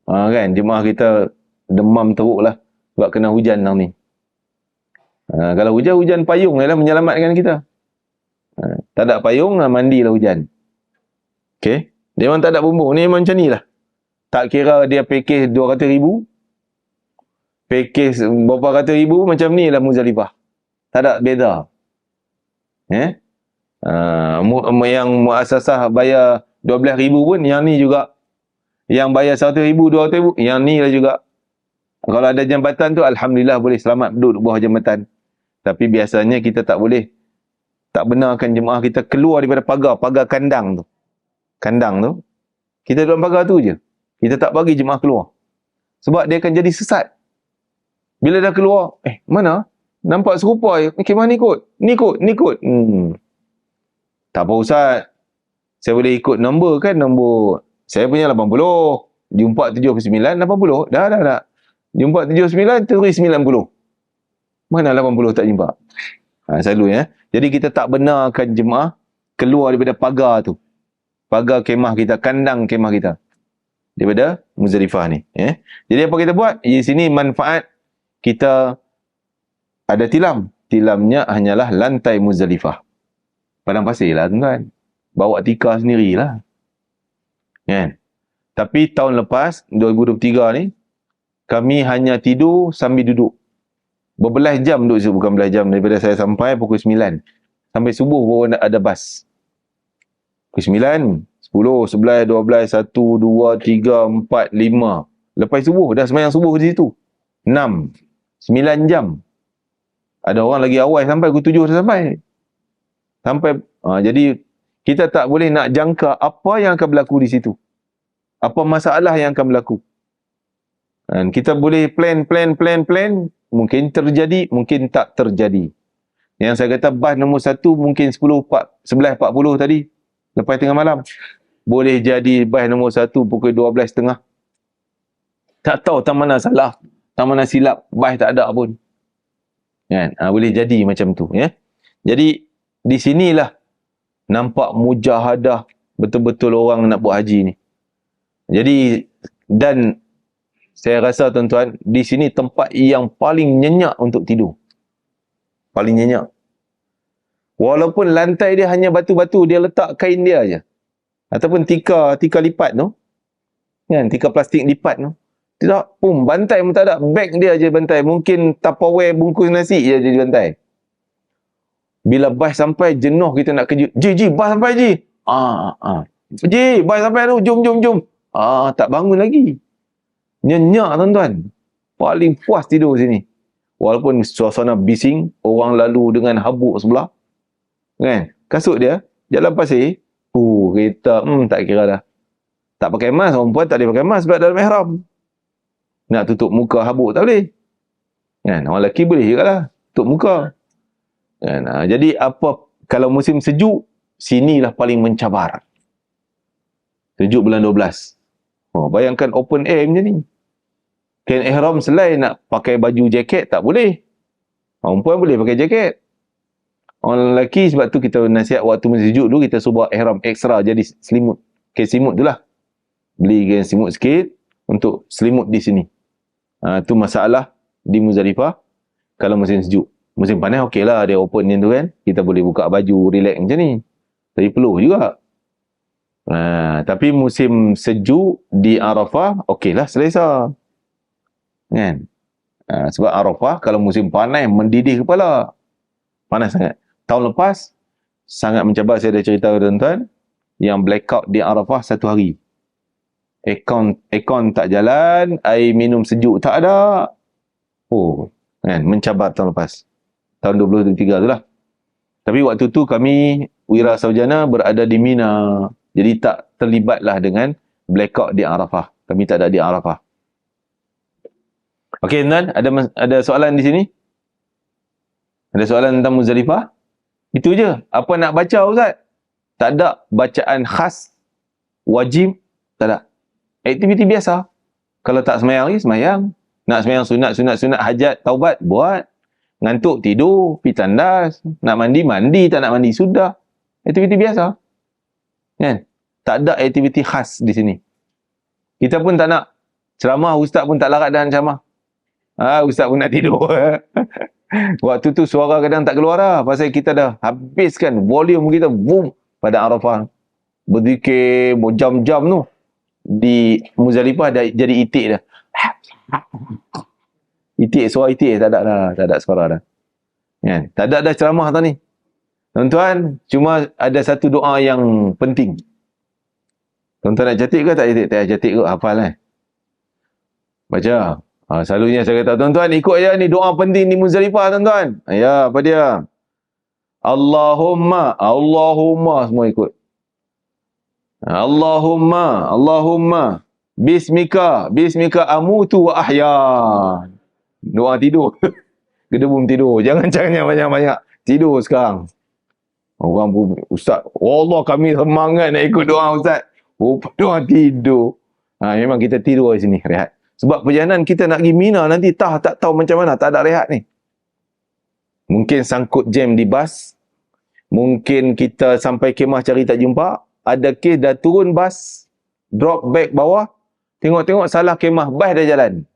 Kan, jemaah kita demam teruk lah. Sebab kena hujan nang ni. Kalau hujan payung lah menyelamatkan kita. Tak ada payung, mandilah hujan. Okay. Dia memang tak ada bumbung. Ni memang macam ni lah. Tak kira dia pakej 200,000. Pakej berapa ratus ribu, macam ni lah Muzdalifah. Tak ada beza. Yang muasasah bayar 12,000 pun, yang ni juga. Yang bayar 100,000, 200,000, yang ni lah juga. Kalau ada jambatan tu, Alhamdulillah boleh selamat duduk bawah jambatan. Tapi biasanya kita tak boleh. Tak benarkan jemaah kita keluar daripada pagar kandang tu. Kandang tu. Kita dalam pagar tu je. Kita tak bagi jemaah keluar. Sebab dia akan jadi sesat. Bila dah keluar, mana? Nampak serupa je. Kemah ni kot. Ni kot. Tak apa Ustaz. Saya boleh ikut nombor kan? Nombor saya punya 80. Jumpa 79, 80. Dah. Jumpa 79, tulis 90. Mana 80 tak jumpa? Selalu ya. Jadi kita tak benarkan jemaah keluar daripada pagar tu. Pagar kemah kita, kandang kemah kita. Daripada Muzdalifah ni. Jadi apa kita buat? Di sini manfaat kita ada tilam. Tilamnya hanyalah lantai Muzdalifah. Padang pasir lah tuan. Bawa tikar sendirilah. Kan? Tapi tahun lepas, 2023 ni, kami hanya tidur sambil duduk. Berbelas jam duduk situ, bukan belas jam. Daripada saya sampai pukul 9. Sampai subuh baru ada bas. Pukul 9, 10, 11, 12, 1, 2, 3, 4, 5. Lepas subuh, dah sembahyang subuh di situ. 6, 9 jam. Ada orang lagi awal sampai pukul 7 dah sampai. Jadi, kita tak boleh nak jangka apa yang akan berlaku di situ. Apa masalah yang akan berlaku. Dan kita boleh plan. Mungkin terjadi, mungkin tak terjadi. Yang saya kata bas nombor 1 mungkin 11.40 tadi. Lepas tengah malam. Boleh jadi bas nombor 1 pukul 12.30. Tak tahu tak mana salah. Tak mana silap. Bas tak ada pun. Kan? Boleh jadi macam tu. Ya? Jadi, di sinilah nampak mujahadah betul-betul orang nak buat haji ni. Jadi, dan saya rasa tuan-tuan, di sini tempat yang paling nyenyak untuk tidur. Paling nyenyak. Walaupun lantai dia hanya batu-batu, dia letak kain dia aja. Ataupun tika lipat tu. Kan, tika plastik lipat tu. Tidak, bantai pun tak ada. Beg dia aja bantai. Mungkin Tupperware bungkus nasi je jadi bantai. Bila bas sampai, jenuh kita nak kejut. Ji, bas sampai Ji. Ji, bas sampai tu, jom. Tak bangun lagi. Nyenyak tuan-tuan. Paling puas tidur sini. Walaupun suasana bising, orang lalu dengan habuk sebelah. Kan? Kasut dia, jalan pasir. Kereta, tak kira dah. Tak pakai mask, orang perempuan tak boleh pakai mask sebab dalam ihram. Nak tutup muka habuk tak boleh. Kan? Orang lelaki boleh juga lah. Tutup muka. Kan? Jadi apa, kalau musim sejuk, sinilah paling mencabar. Sejuk bulan 12. Bayangkan open air macam ni. Kain ihram selain nak pakai baju jaket, tak boleh. Perempuan boleh pakai jaket. Orang lelaki, sebab tu kita nasihat waktu sejuk dulu, kita suruh ihram ekstra jadi selimut. Kain selimut tu lah. Beli kain selimut sikit untuk selimut di sini. Tu masalah di Muzdalifah kalau musim sejuk. Musim panas okey lah, dia open ni tu kan. Kita boleh buka baju, relax macam ni. Tapi peluh juga. Tapi musim sejuk di Arafah, okey lah, selesa. Kan? Sebab Arafah kalau musim panas mendidih kepala. Panas sangat. Tahun lepas sangat mencabar, saya dah cerita kepada tuan-tuan, yang blackout di Arafah 1 hari. Aircon tak jalan, air minum sejuk tak ada. Kan, mencabar tahun lepas. Tahun 2023 tu lah. Tapi waktu tu kami Wira Sarjana berada di Mina. Jadi tak terlibatlah dengan blackout di Arafah. Kami tak ada di Arafah. Okey, tuan, ada soalan di sini? Ada soalan tentang Muzdalifah? Itu je. Apa nak baca, Ustaz? Tak ada bacaan khas, wajib, tak ada. Aktiviti biasa. Kalau tak semayang lagi, semayang. Nak semayang sunat hajat, taubat, buat. Ngantuk, tidur, pergi tandas. Nak mandi, mandi. Tak nak mandi, sudah. Aktiviti biasa. Kan? Tak ada aktiviti khas di sini. Kita pun tak nak ceramah, ustaz pun tak larat dengan ceramah. Ustaz pun nak tidur. Waktu tu suara kadang tak keluar lah. Pasal kita dah habiskan volume kita, boom, pada Arafah. Berzikir, berjam-jam tu. Di Muzdalifah dah jadi itik dah. Itik, suara itik, tak ada dah. Tak ada suara dah. Kan? Tak ada dah ceramah tadi ni. Tuan-tuan, cuma ada satu doa yang penting. Tuan-tuan nak catik ke tak catik? Tak catik ke, hafal Baca. Selalunya saya kata, tuan-tuan ikut je ni doa penting di Muzdalifah, tuan-tuan. Ya, apa dia? Allahumma semua ikut. Allahumma bismika amutu wa ahya. Doa tidur. Gedebum tidur. Jangan banyak-banyak. Tidur sekarang. Orang pun, ustaz, Allah kami semangat nak ikut doa ustaz. Doa tidur. Memang kita tidur di sini, rehat. Sebab perjalanan kita nak pergi Mina nanti tak tahu macam mana, tak ada rehat ni. Mungkin sangkut jam di bas. Mungkin kita sampai kemah cari tak jumpa. Ada kes dah turun bas, drop back bawah. Tengok-tengok salah kemah, bas dah jalan.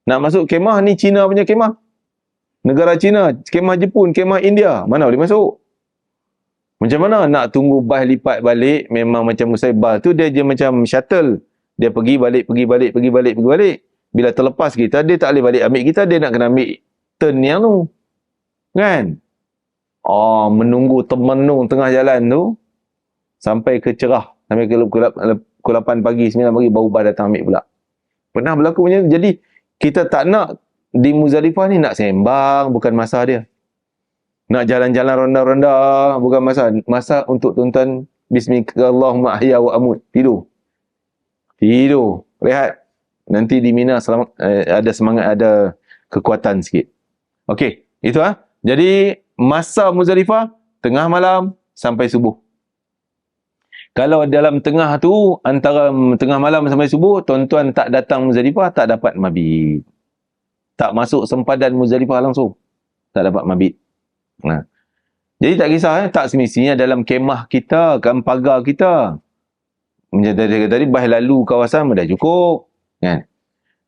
Nak masuk kemah ni Cina punya kemah. Negara Cina, kemah Jepun, kemah India. Mana boleh masuk? Macam mana nak tunggu bas lipat balik? Memang macam musibah tu, dia je macam shuttle. Dia pergi balik. Bila terlepas kita, dia tak boleh balik ambil kita. Dia nak kena ambil turn yang tu. Kan? Menunggu termenung tengah jalan tu. Sampai ke cerah. Sampai ke pukul 8 pagi, 9 pagi, baru bas datang ambil pula. Pernah berlaku macam tu. Jadi, kita tak nak di Muzdalifah ni nak sembang, bukan masa dia. Nak jalan-jalan ronda-ronda, bukan masa. Masa untuk tuan-tuan, Bismillahirrahmanirrahim, ahya wa amut. Tidur, rehat. Nanti di Mina ada semangat, ada kekuatan sikit. Okey, itu Jadi masa Muzdalifah tengah malam sampai subuh. Kalau dalam tengah tu, antara tengah malam sampai subuh, tuan-tuan tak datang Muzdalifah, tak dapat mabit. Tak masuk sempadan Muzdalifah langsung. Tak dapat mabit. Jadi tak kisah, tak semestinya dalam kemah kita, pagar kita. Macam tadi, bas lalu kawasan dah cukup. Kan?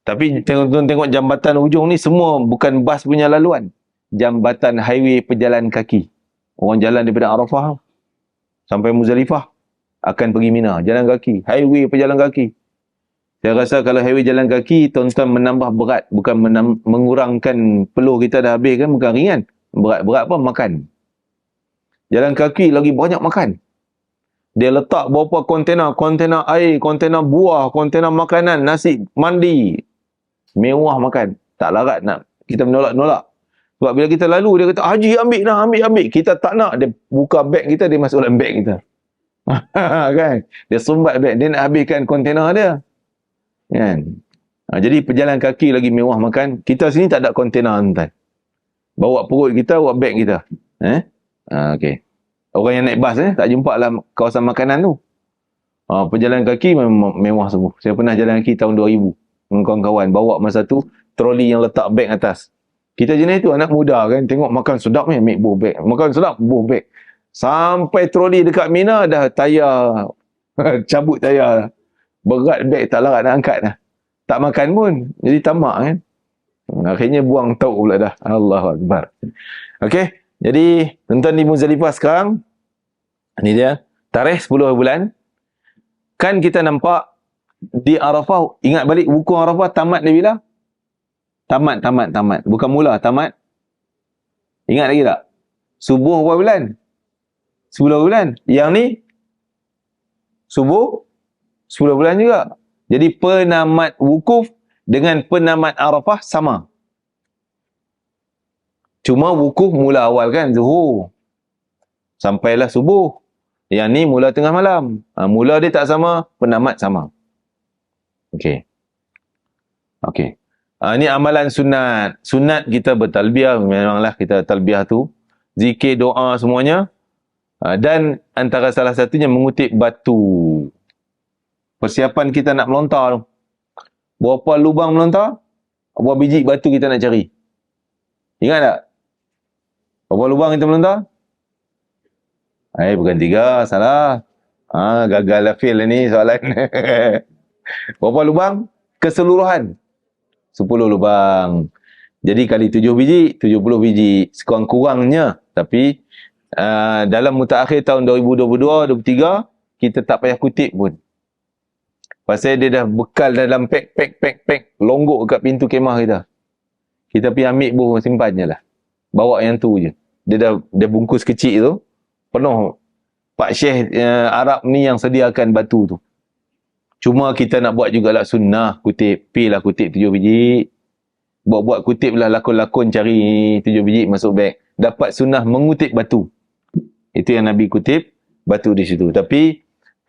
Tapi tengok jambatan ujung ni semua bukan bas punya laluan. Jambatan highway pejalan kaki. Orang jalan daripada Arafah sampai Muzdalifah akan pergi Mina. Jalan kaki. Highway pejalan kaki. Saya rasa kalau highway jalan kaki, tuan-tuan menambah berat. Bukan mengurangkan peluh kita dah habis kan. Bukan ringan. Berat apa? Makan. Jalan kaki lagi banyak makan. Dia letak berapa kontena air, kontena buah, kontena makanan, nasi, mandi. Mewah makan. Tak larat nak. Kita menolak. Sebab bila kita lalu, dia kata, Haji ambil. Kita tak nak. Dia buka beg kita, dia masuk dalam beg kita. Kan? Dia sumbat beg. Dia nak habiskan kontena dia. Kan? Jadi pejalan kaki lagi mewah makan. Kita sini tak ada kontena hantar. Bawa perut kita, bawa beg kita. Okey. Orang yang naik bas tak jumpa dalam kawasan makanan tu. Pejalan kaki memang mewah semua. Saya pernah jalan kaki tahun 2000. Dengan kawan-kawan. Bawa masa tu troli yang letak beg atas. Kita jenis tu anak muda kan, tengok makan sedap ni, ambil buah beg. Makan sedap, buah beg. Sampai troli dekat Mina, dah tayar, cabut tayar. Berat beg, tak larat nak angkat dah. Tak makan pun, jadi tamak kan. Akhirnya buang tauk pula dah. Allahu Akbar. Okey, jadi tuan-tuan di Muzdalifah sekarang, ni dia, tarikh 10 bulan. Kan kita nampak di Arafah, ingat balik wukuf Arafah tamat dia bila? Tamat. Bukan mula, tamat. Ingat lagi tak? Subuh berapa bulan? 10 bulan. Yang ni, subuh 10 bulan juga. Jadi penamat wukuf dengan penamat Arafah sama. Cuma wukuf mula awal kan, zuhur. Sampailah subuh. Yang ni mula tengah malam. Mula dia tak sama, penamat sama. Okey. Ni amalan sunat. Sunat kita bertalbiah. Memanglah kita talbiah tu. Zikir, doa semuanya. Dan antara salah satunya mengutip batu. Persiapan kita nak melontar tu. Berapa lubang melontar? Berapa biji batu kita nak cari? Ingat tak? Berapa lubang kita melontar? Bukan 3, salah. Gagal lah fail lah ni soalan. Berapa lubang? Keseluruhan. 10 lubang. Jadi kali 7 biji, 70 biji. Sekurang-kurangnya. Tapi dalam mutakhir tahun 2022-2023, kita tak payah kutip pun. Pasal dia dah bekal dalam pack. Longgok kat pintu kemah kita. Kita pergi ambil buah, simpan je lah. Bawa yang tu je. Dia bungkus kecil tu. Penuh. Pak Syekh Arab ni yang sediakan batu tu. Cuma kita nak buat jugalah sunnah kutip. Pilah kutip 7 biji. Buat kutip lah lakon-lakon cari 7 biji masuk beg. Dapat sunnah mengutip batu. Itu yang Nabi kutip batu di situ. Tapi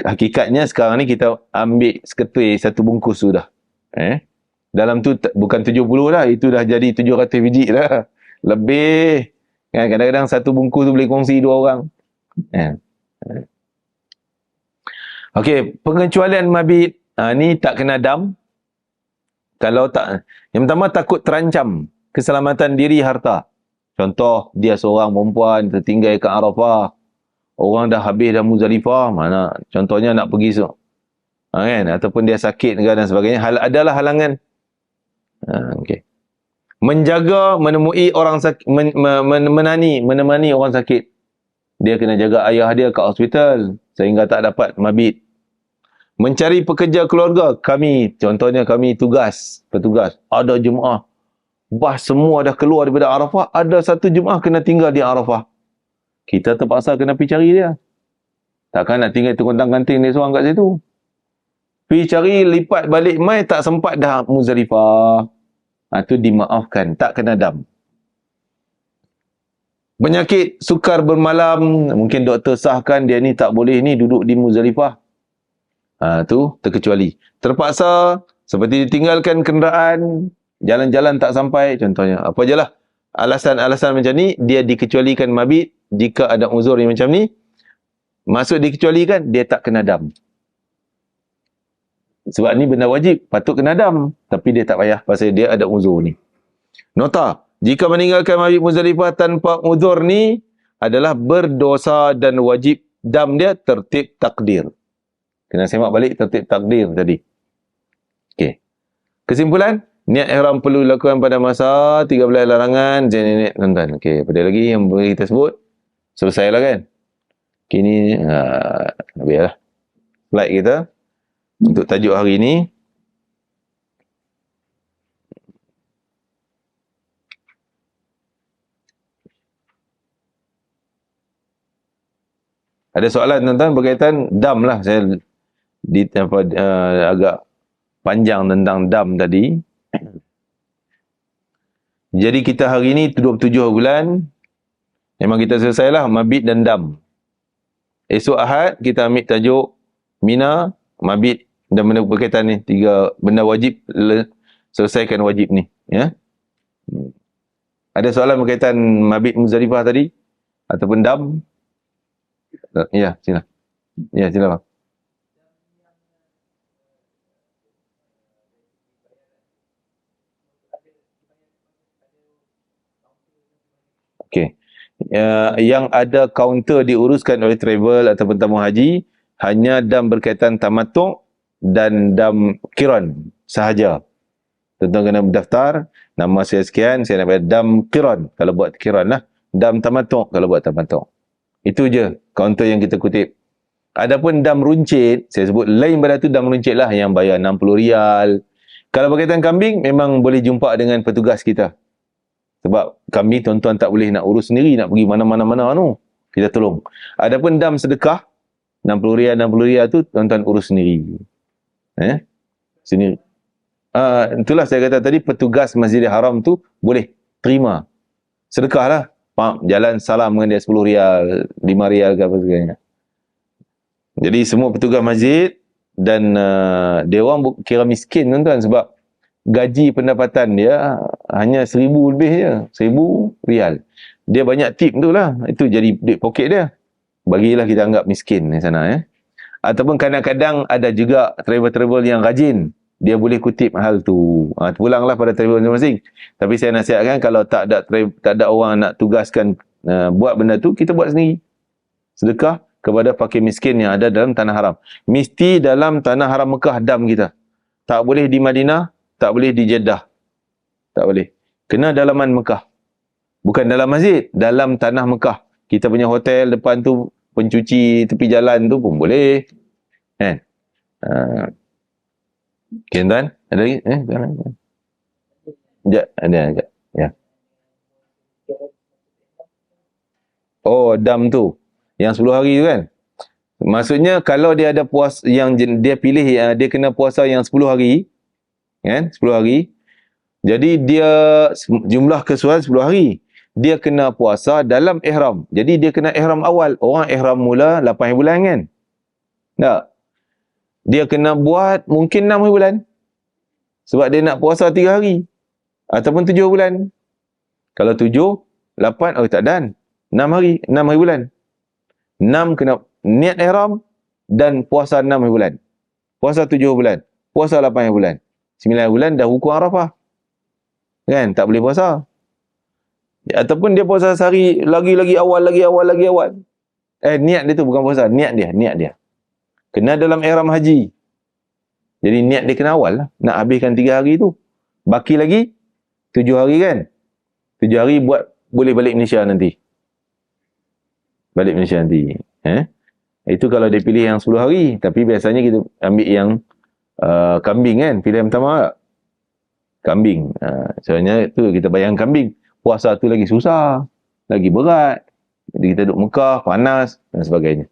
hakikatnya sekarang ni kita ambil seketui satu bungkus tu dah. Dalam tu bukan 70 lah. Itu dah jadi 700 biji dah. Lebih. Kan, kadang-kadang satu bungkus tu boleh kongsi 2 orang. Okey, pengecualian mabit. Ni tak kena dam. Kalau tak, yang pertama takut terancam keselamatan diri harta. Contoh, dia seorang perempuan tertinggal kat Arafah. Orang dah habis dah Muzdalifah, mana contohnya nak pergi kan, ataupun dia sakit dan sebagainya, adalah halangan. Okey. Menjaga, menemui orang sakit, menemani orang sakit. Dia kena jaga ayah dia kat hospital sehingga tak dapat mabit. Mencari pekerja keluarga. Contohnya kami petugas. Ada jemaah. Semua dah keluar daripada Arafah. Ada satu jemaah kena tinggal di Arafah. Kita terpaksa kena pergi cari dia. Takkan nak tinggal terkontang-kanting dia seorang kat situ. Pergi cari, lipat balik mai, tak sempat dah Muzdalifah. Itu dimaafkan. Tak kena dam. Penyakit sukar bermalam. Mungkin doktor sahkan dia ni tak boleh ni duduk di Muzdalifah. Tu terkecuali. Terpaksa seperti ditinggalkan kenderaan, jalan-jalan tak sampai contohnya. Apa je lah alasan-alasan macam ni, dia dikecualikan mabit. Jika ada uzur yang macam ni, masuk dikecualikan, dia tak kena dam. Sebab ni benda wajib, patut kena dam, tapi dia tak payah pasal dia ada uzur ni. Nota, jika meninggalkan mabit Muzdalifah tanpa uzur ni adalah berdosa dan wajib dam dia tertib takdir. Kena semak balik tertib takdir tadi. Okey. Kesimpulan, niat ihram perlu dilakukan pada masa 13 larangan. Tuan-tuan. Okey, apa dia lagi yang boleh kita sebut? Selesailah kan? Kini biarlah slide kita untuk tajuk hari ini. Ada soalan tuan-tuan berkaitan dam lah. Saya agak panjang tentang dam tadi. Jadi kita hari ini 27 bulan. Memang kita selesailah mabit dan dam. Esok Ahad kita ambil tajuk Mina, mabit dan benda berkaitan ni. 3 benda wajib, selesaikan wajib ni. Ya. Ada soalan berkaitan mabit Muzdalifah tadi? Ataupun dam? Ya, sila. Ya, sila bang. Okey. Yang ada kaunter diuruskan oleh travel ataupun tamu haji hanya dam berkaitan tamattu' dan dam qiran sahaja. Tuan-tuan kena berdaftar, nama saya sekian, saya nak bayar dam qiran kalau buat qiran lah, dam tamattu' kalau buat tamattu'. Itu je kaunter yang kita kutip. Adapun dam runcit, saya sebut lain pada tu dam runcit lah yang bayar RM60. Kalau berkaitan kambing, memang boleh jumpa dengan petugas kita. Sebab kami tuan-tuan tak boleh nak urus sendiri, nak pergi mana-mana tu. Kita tolong. Adapun dam sedekah, RM60 tu tuan-tuan urus sendiri. Sendiri. Itulah saya kata tadi, petugas Masjidil Haram tu boleh terima. Sedekah lah. Jalan salam dengan dia RM10, RM5 ke apa sebagainya. Jadi semua petugas masjid dan dia orang kira miskin tuan-tuan sebab gaji pendapatan dia hanya RM1,000 lebih je, RM1,000. Dia banyak tip tu lah, itu jadi duit poket dia. Bagilah kita anggap miskin di sana. Ataupun kadang-kadang ada juga travel-travel yang rajin, dia boleh kutip hal tu. Pulanglah pada travel masing-masing. Tapi saya nasihatkan kalau tak ada orang nak tugaskan buat benda tu, kita buat sendiri. Sedekah kepada fakir miskin yang ada dalam tanah haram. Mesti dalam tanah haram Mekah dam kita. Tak boleh di Madinah, tak boleh di Jeddah. Tak boleh. Kena dalaman Mekah. Bukan dalam masjid, dalam tanah Mekah. Kita punya hotel depan tu, pencuci tepi jalan tu pun boleh. Kan? Okay, tuan. Ada lagi? Sekejap. Ada. Ya. Oh, dam tu. Yang 10 hari tu kan? Maksudnya kalau dia ada yang dia pilih, dia kena puasa yang 10 hari. Kan? 10 hari. Jadi dia jumlah keseluruhan 10 hari. Dia kena puasa dalam ihram. Jadi dia kena ihram awal. Orang ihram mula 8 bulan kan? Tak. Dia kena buat mungkin 6 bulan. Sebab dia nak puasa 3 hari. Ataupun 7 bulan. Kalau 7, 8, tak dan. 6 hari bulan. 6 kena niat ihram dan puasa 6 bulan. Puasa 7 bulan. Puasa 8 bulan. 9 bulan dah rukun Arafah. Kan? Tak boleh puasa. Ataupun dia puasa sehari lagi awal. Niat dia tu bukan puasa. Niat dia. Kena dalam ihram haji. Jadi niat dia kena awal lah. Nak habiskan 3 hari tu. Baki lagi 7 hari kan? 7 hari boleh balik Malaysia nanti. Itu kalau dia pilih yang 10 hari. Tapi biasanya kita ambil yang kambing kan. Pilihan pertama tak? Kambing. Sebenarnya tu kita bayang kambing. Puasa tu lagi susah. Lagi berat. Jadi kita duduk Mekah, panas dan sebagainya.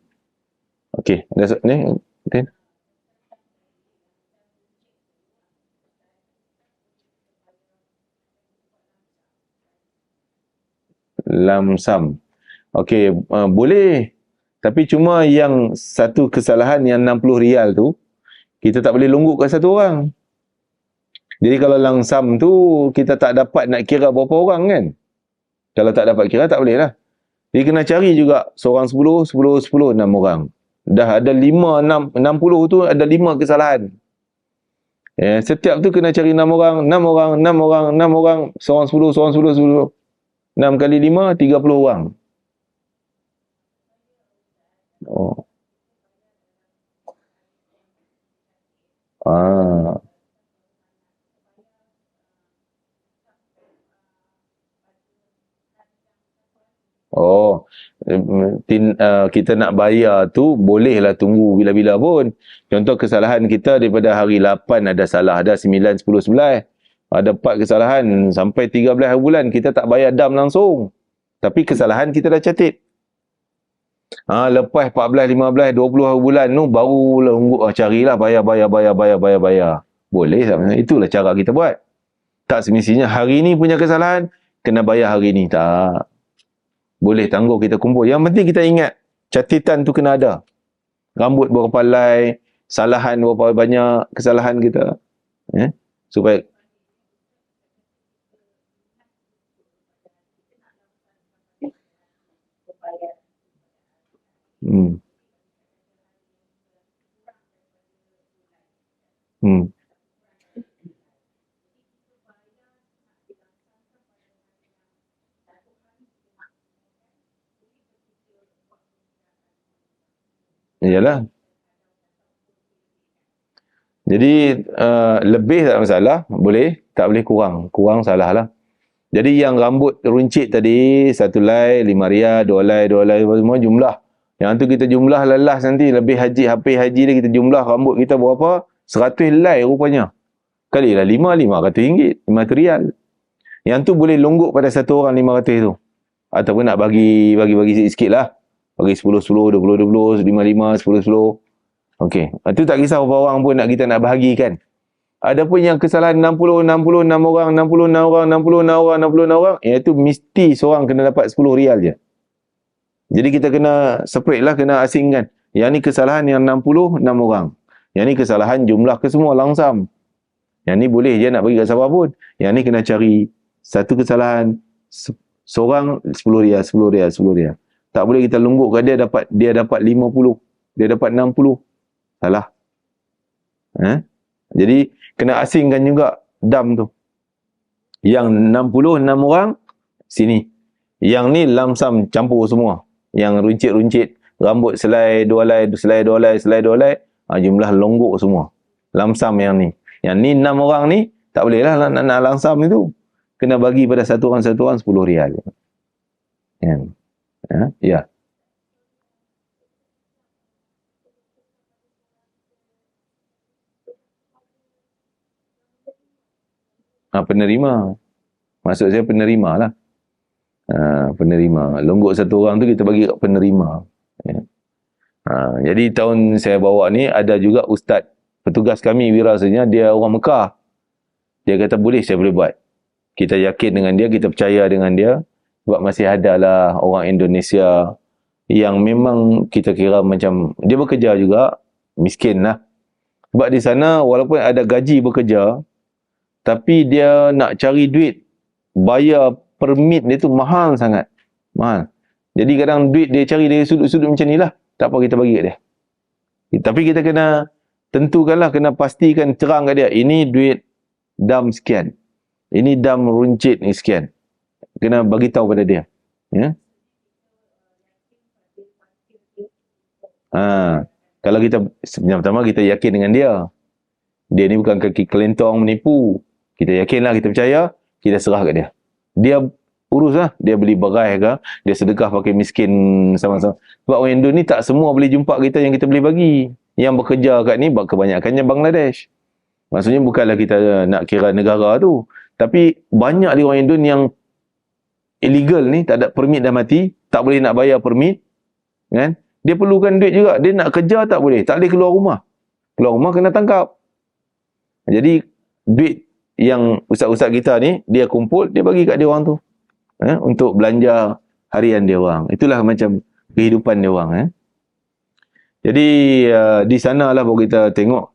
Okey. Ada ni? Okay. Lamsam. Okey, boleh. Tapi cuma yang satu kesalahan yang RM60 tu, kita tak boleh longgok kat satu orang. Jadi kalau langsam tu, kita tak dapat nak kira berapa orang kan? Kalau tak dapat kira, tak boleh lah. Jadi kena cari juga, seorang 10, 10, 10, 6 orang. Dah ada 5, 6, 60 tu ada 5 kesalahan. Setiap tu kena cari 6 orang, 6 orang, 6 orang, 6 orang, seorang 10, seorang 10, 10. 6 kali 5, 30 orang. Oh. Oh, kita nak bayar tu bolehlah tunggu bila-bila pun. Contoh kesalahan kita daripada hari 8 ada salah, ada 9, 10, 11. Ada 4 kesalahan sampai 13 bulan kita tak bayar dam langsung. Tapi kesalahan kita dah catat. Lepas 14, 15, 20 bulan tu barulah carilah bayar. Boleh sebenarnya. Itulah cara kita buat. Tak semestinya hari ni punya kesalahan kena bayar hari ni. Tak. Boleh tangguh kita kumpul. Yang penting kita ingat, catatan tu kena ada. Rambut berapa helai, salahan berapa banyak, kesalahan kita. Supaya Hmm. Iyalah. Jadi lebih tak masalah, boleh, tak boleh kurang. Kurang salah lah. Jadi yang rambut runcit tadi, 1 helai 5 riyal, 2 helai semua jumlah. Yang tu kita jumlah lelas nanti, lebih haji, habis haji dia kita jumlah rambut kita berapa? 100 helai rupanya. Kalilah 5 RM500, 500 riyal. Yang tu boleh longgok pada satu orang 500 tu. Ataupun nak bagi sikit-sikit lah. Bagi 10-10, 20-20, 5-5, 10-10. Okey. Itu tak kisah berapa orang pun kita nak bahagikan. Ada pun yang kesalahan 66 orang, 66 orang, 66 orang, 66 orang, iaitu mesti seorang kena dapat 10 riyal je. Jadi kita kena separate lah, kena asingkan. Yang ni kesalahan yang 66 orang. Yang ni kesalahan jumlah ke semua langsam. Yang ni boleh je nak bagi kat siapa pun. Yang ni kena cari satu kesalahan seorang 10 riyal, 10 riyal, 10 riyal. Tak boleh kita lunggukkan dia dapat 50, dia dapat 60. Salah. Jadi kena asingkan juga dam tu. Yang 66 orang sini. Yang ni lamsam campur semua. Yang runcit-runcit, rambut selai 2 helai, selai 2 helai, selai 2 helai, jumlah longgok semua. Lamsam yang ni. Yang ni 6 orang ni tak boleh lah nak lamsam itu. Kena bagi pada satu orang 10 riyal. Ya. Penerima. Maksud saya penerima lah. Penerima. Longgok satu orang tu kita bagi kat penerima. Ya. Jadi tahun saya bawa ni ada juga ustaz petugas kami wirasanya, dia orang Mekah. Dia kata boleh, saya boleh buat. Kita yakin dengan dia, kita percaya dengan dia. Sebab masih ada lah orang Indonesia yang memang kita kira macam dia bekerja juga, miskin lah. Sebab di sana walaupun ada gaji bekerja, tapi dia nak cari duit, bayar permit dia tu mahal sangat. Mahal. Jadi kadang duit dia cari dari sudut-sudut macam ni lah. Tak apa kita bagi kat dia. Tapi kita kena tentukanlah, kena pastikan terang kat dia. Ini duit dam sekian. Ini dam runcit ni sekian. Kena bagi tahu pada dia. Ya. Kalau kita, pertama kita yakin dengan dia. Dia ni bukan kaki kelentong menipu. Kita yakinlah, kita percaya, kita serah kat dia. Dia urus lah. Dia beli berai ke, dia sedekah pakai miskin sama-sama. Sebab orang Indo ni tak semua boleh jumpa kita yang kita boleh bagi. Yang bekerja kat ni, kebanyakannya Bangladesh. Maksudnya bukanlah kita nak kira negara tu. Tapi banyak di orang Indo yang illegal ni, tak ada permit dah mati, tak boleh nak bayar permit. Kan? Dia perlukan duit juga. Dia nak kerja tak boleh. Tak boleh keluar rumah. Keluar rumah kena tangkap. Jadi duit yang ustaz-ustaz kita ni, dia kumpul, dia bagi kat dia orang tu. Untuk belanja harian dia orang. Itulah macam kehidupan dia orang. Jadi di sanalah baru kita tengok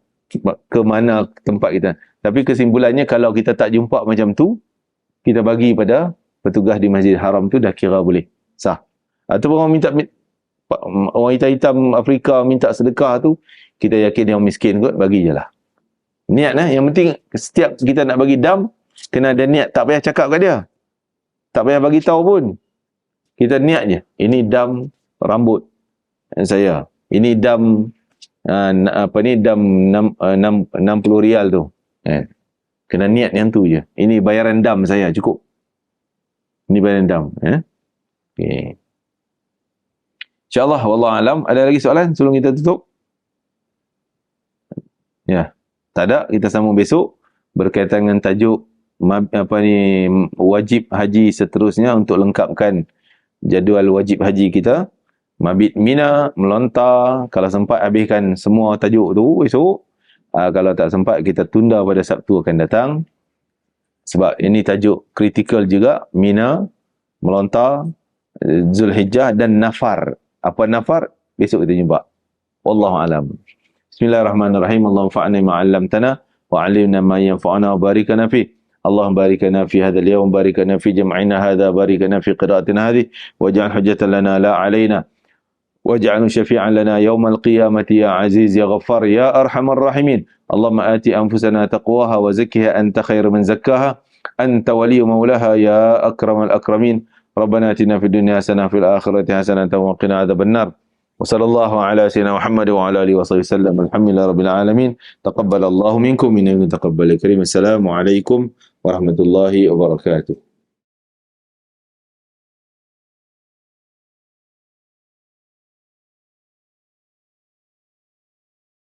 ke mana tempat kita. Tapi kesimpulannya kalau kita tak jumpa macam tu, kita bagi pada petugas di Masjidil Haram tu dah kira boleh sah. Ataupun orang hitam-hitam Afrika minta sedekah tu, kita yakin dia orang miskin kot, bagi je lah. Niat yang penting setiap kita nak bagi dam, kena ada niat. Tak payah cakap kat dia. Tak payah bagi tahu pun. Kita niat je. Ini dam rambut saya. Ini dam dam 60 riyal tu. Kena niat yang tu je. Ini bayaran dam saya, cukup. Ini bayaran dam. Okay. InsyaAllah, wallahualam. Ada lagi soalan sebelum kita tutup? Ya. Tak ada, kita sambung besok berkaitan dengan tajuk wajib haji seterusnya untuk lengkapkan jadual wajib haji kita. Mabit Mina, melontar, kalau sempat habiskan semua tajuk tu besok. Kalau tak sempat kita tunda pada Sabtu akan datang. Sebab ini tajuk kritikal juga. Mina, melontar, Zulhijjah dan Nafar. Apa Nafar? Besok kita jumpa. Wallahualam. Bismillahirrahmanirrahim. Allahumma fa'na ma 'allamtana wa 'allimna ma yanfa'una wa barik lana fi. Allahumma barik lana fi hadzal yawm, barik lana fi jam'ina hadza, barik lana fi qira'atina hadhihi, waj'al hujjatan lana la 'alaina, waj'alhu syafi'an lana yawmal qiyamati ya 'aziz ya ghaffar ya arhamar rahimin. Allahumma ati anfusana taqwaha wa zakkiha anta khairu man zakkaha, anta waliyyu maulaha ya akramal akramin. Rabbana atina fid dunya hasanah wa fil akhirati hasanah wa qina adzabannar. وصلى الله على سيدنا محمد وعلى آله وصحبه وسلم. الحمد لله رب العالمين. تقبل الله منكم من تقبل الكريم. السلام عليكم ورحمة الله وبركاته.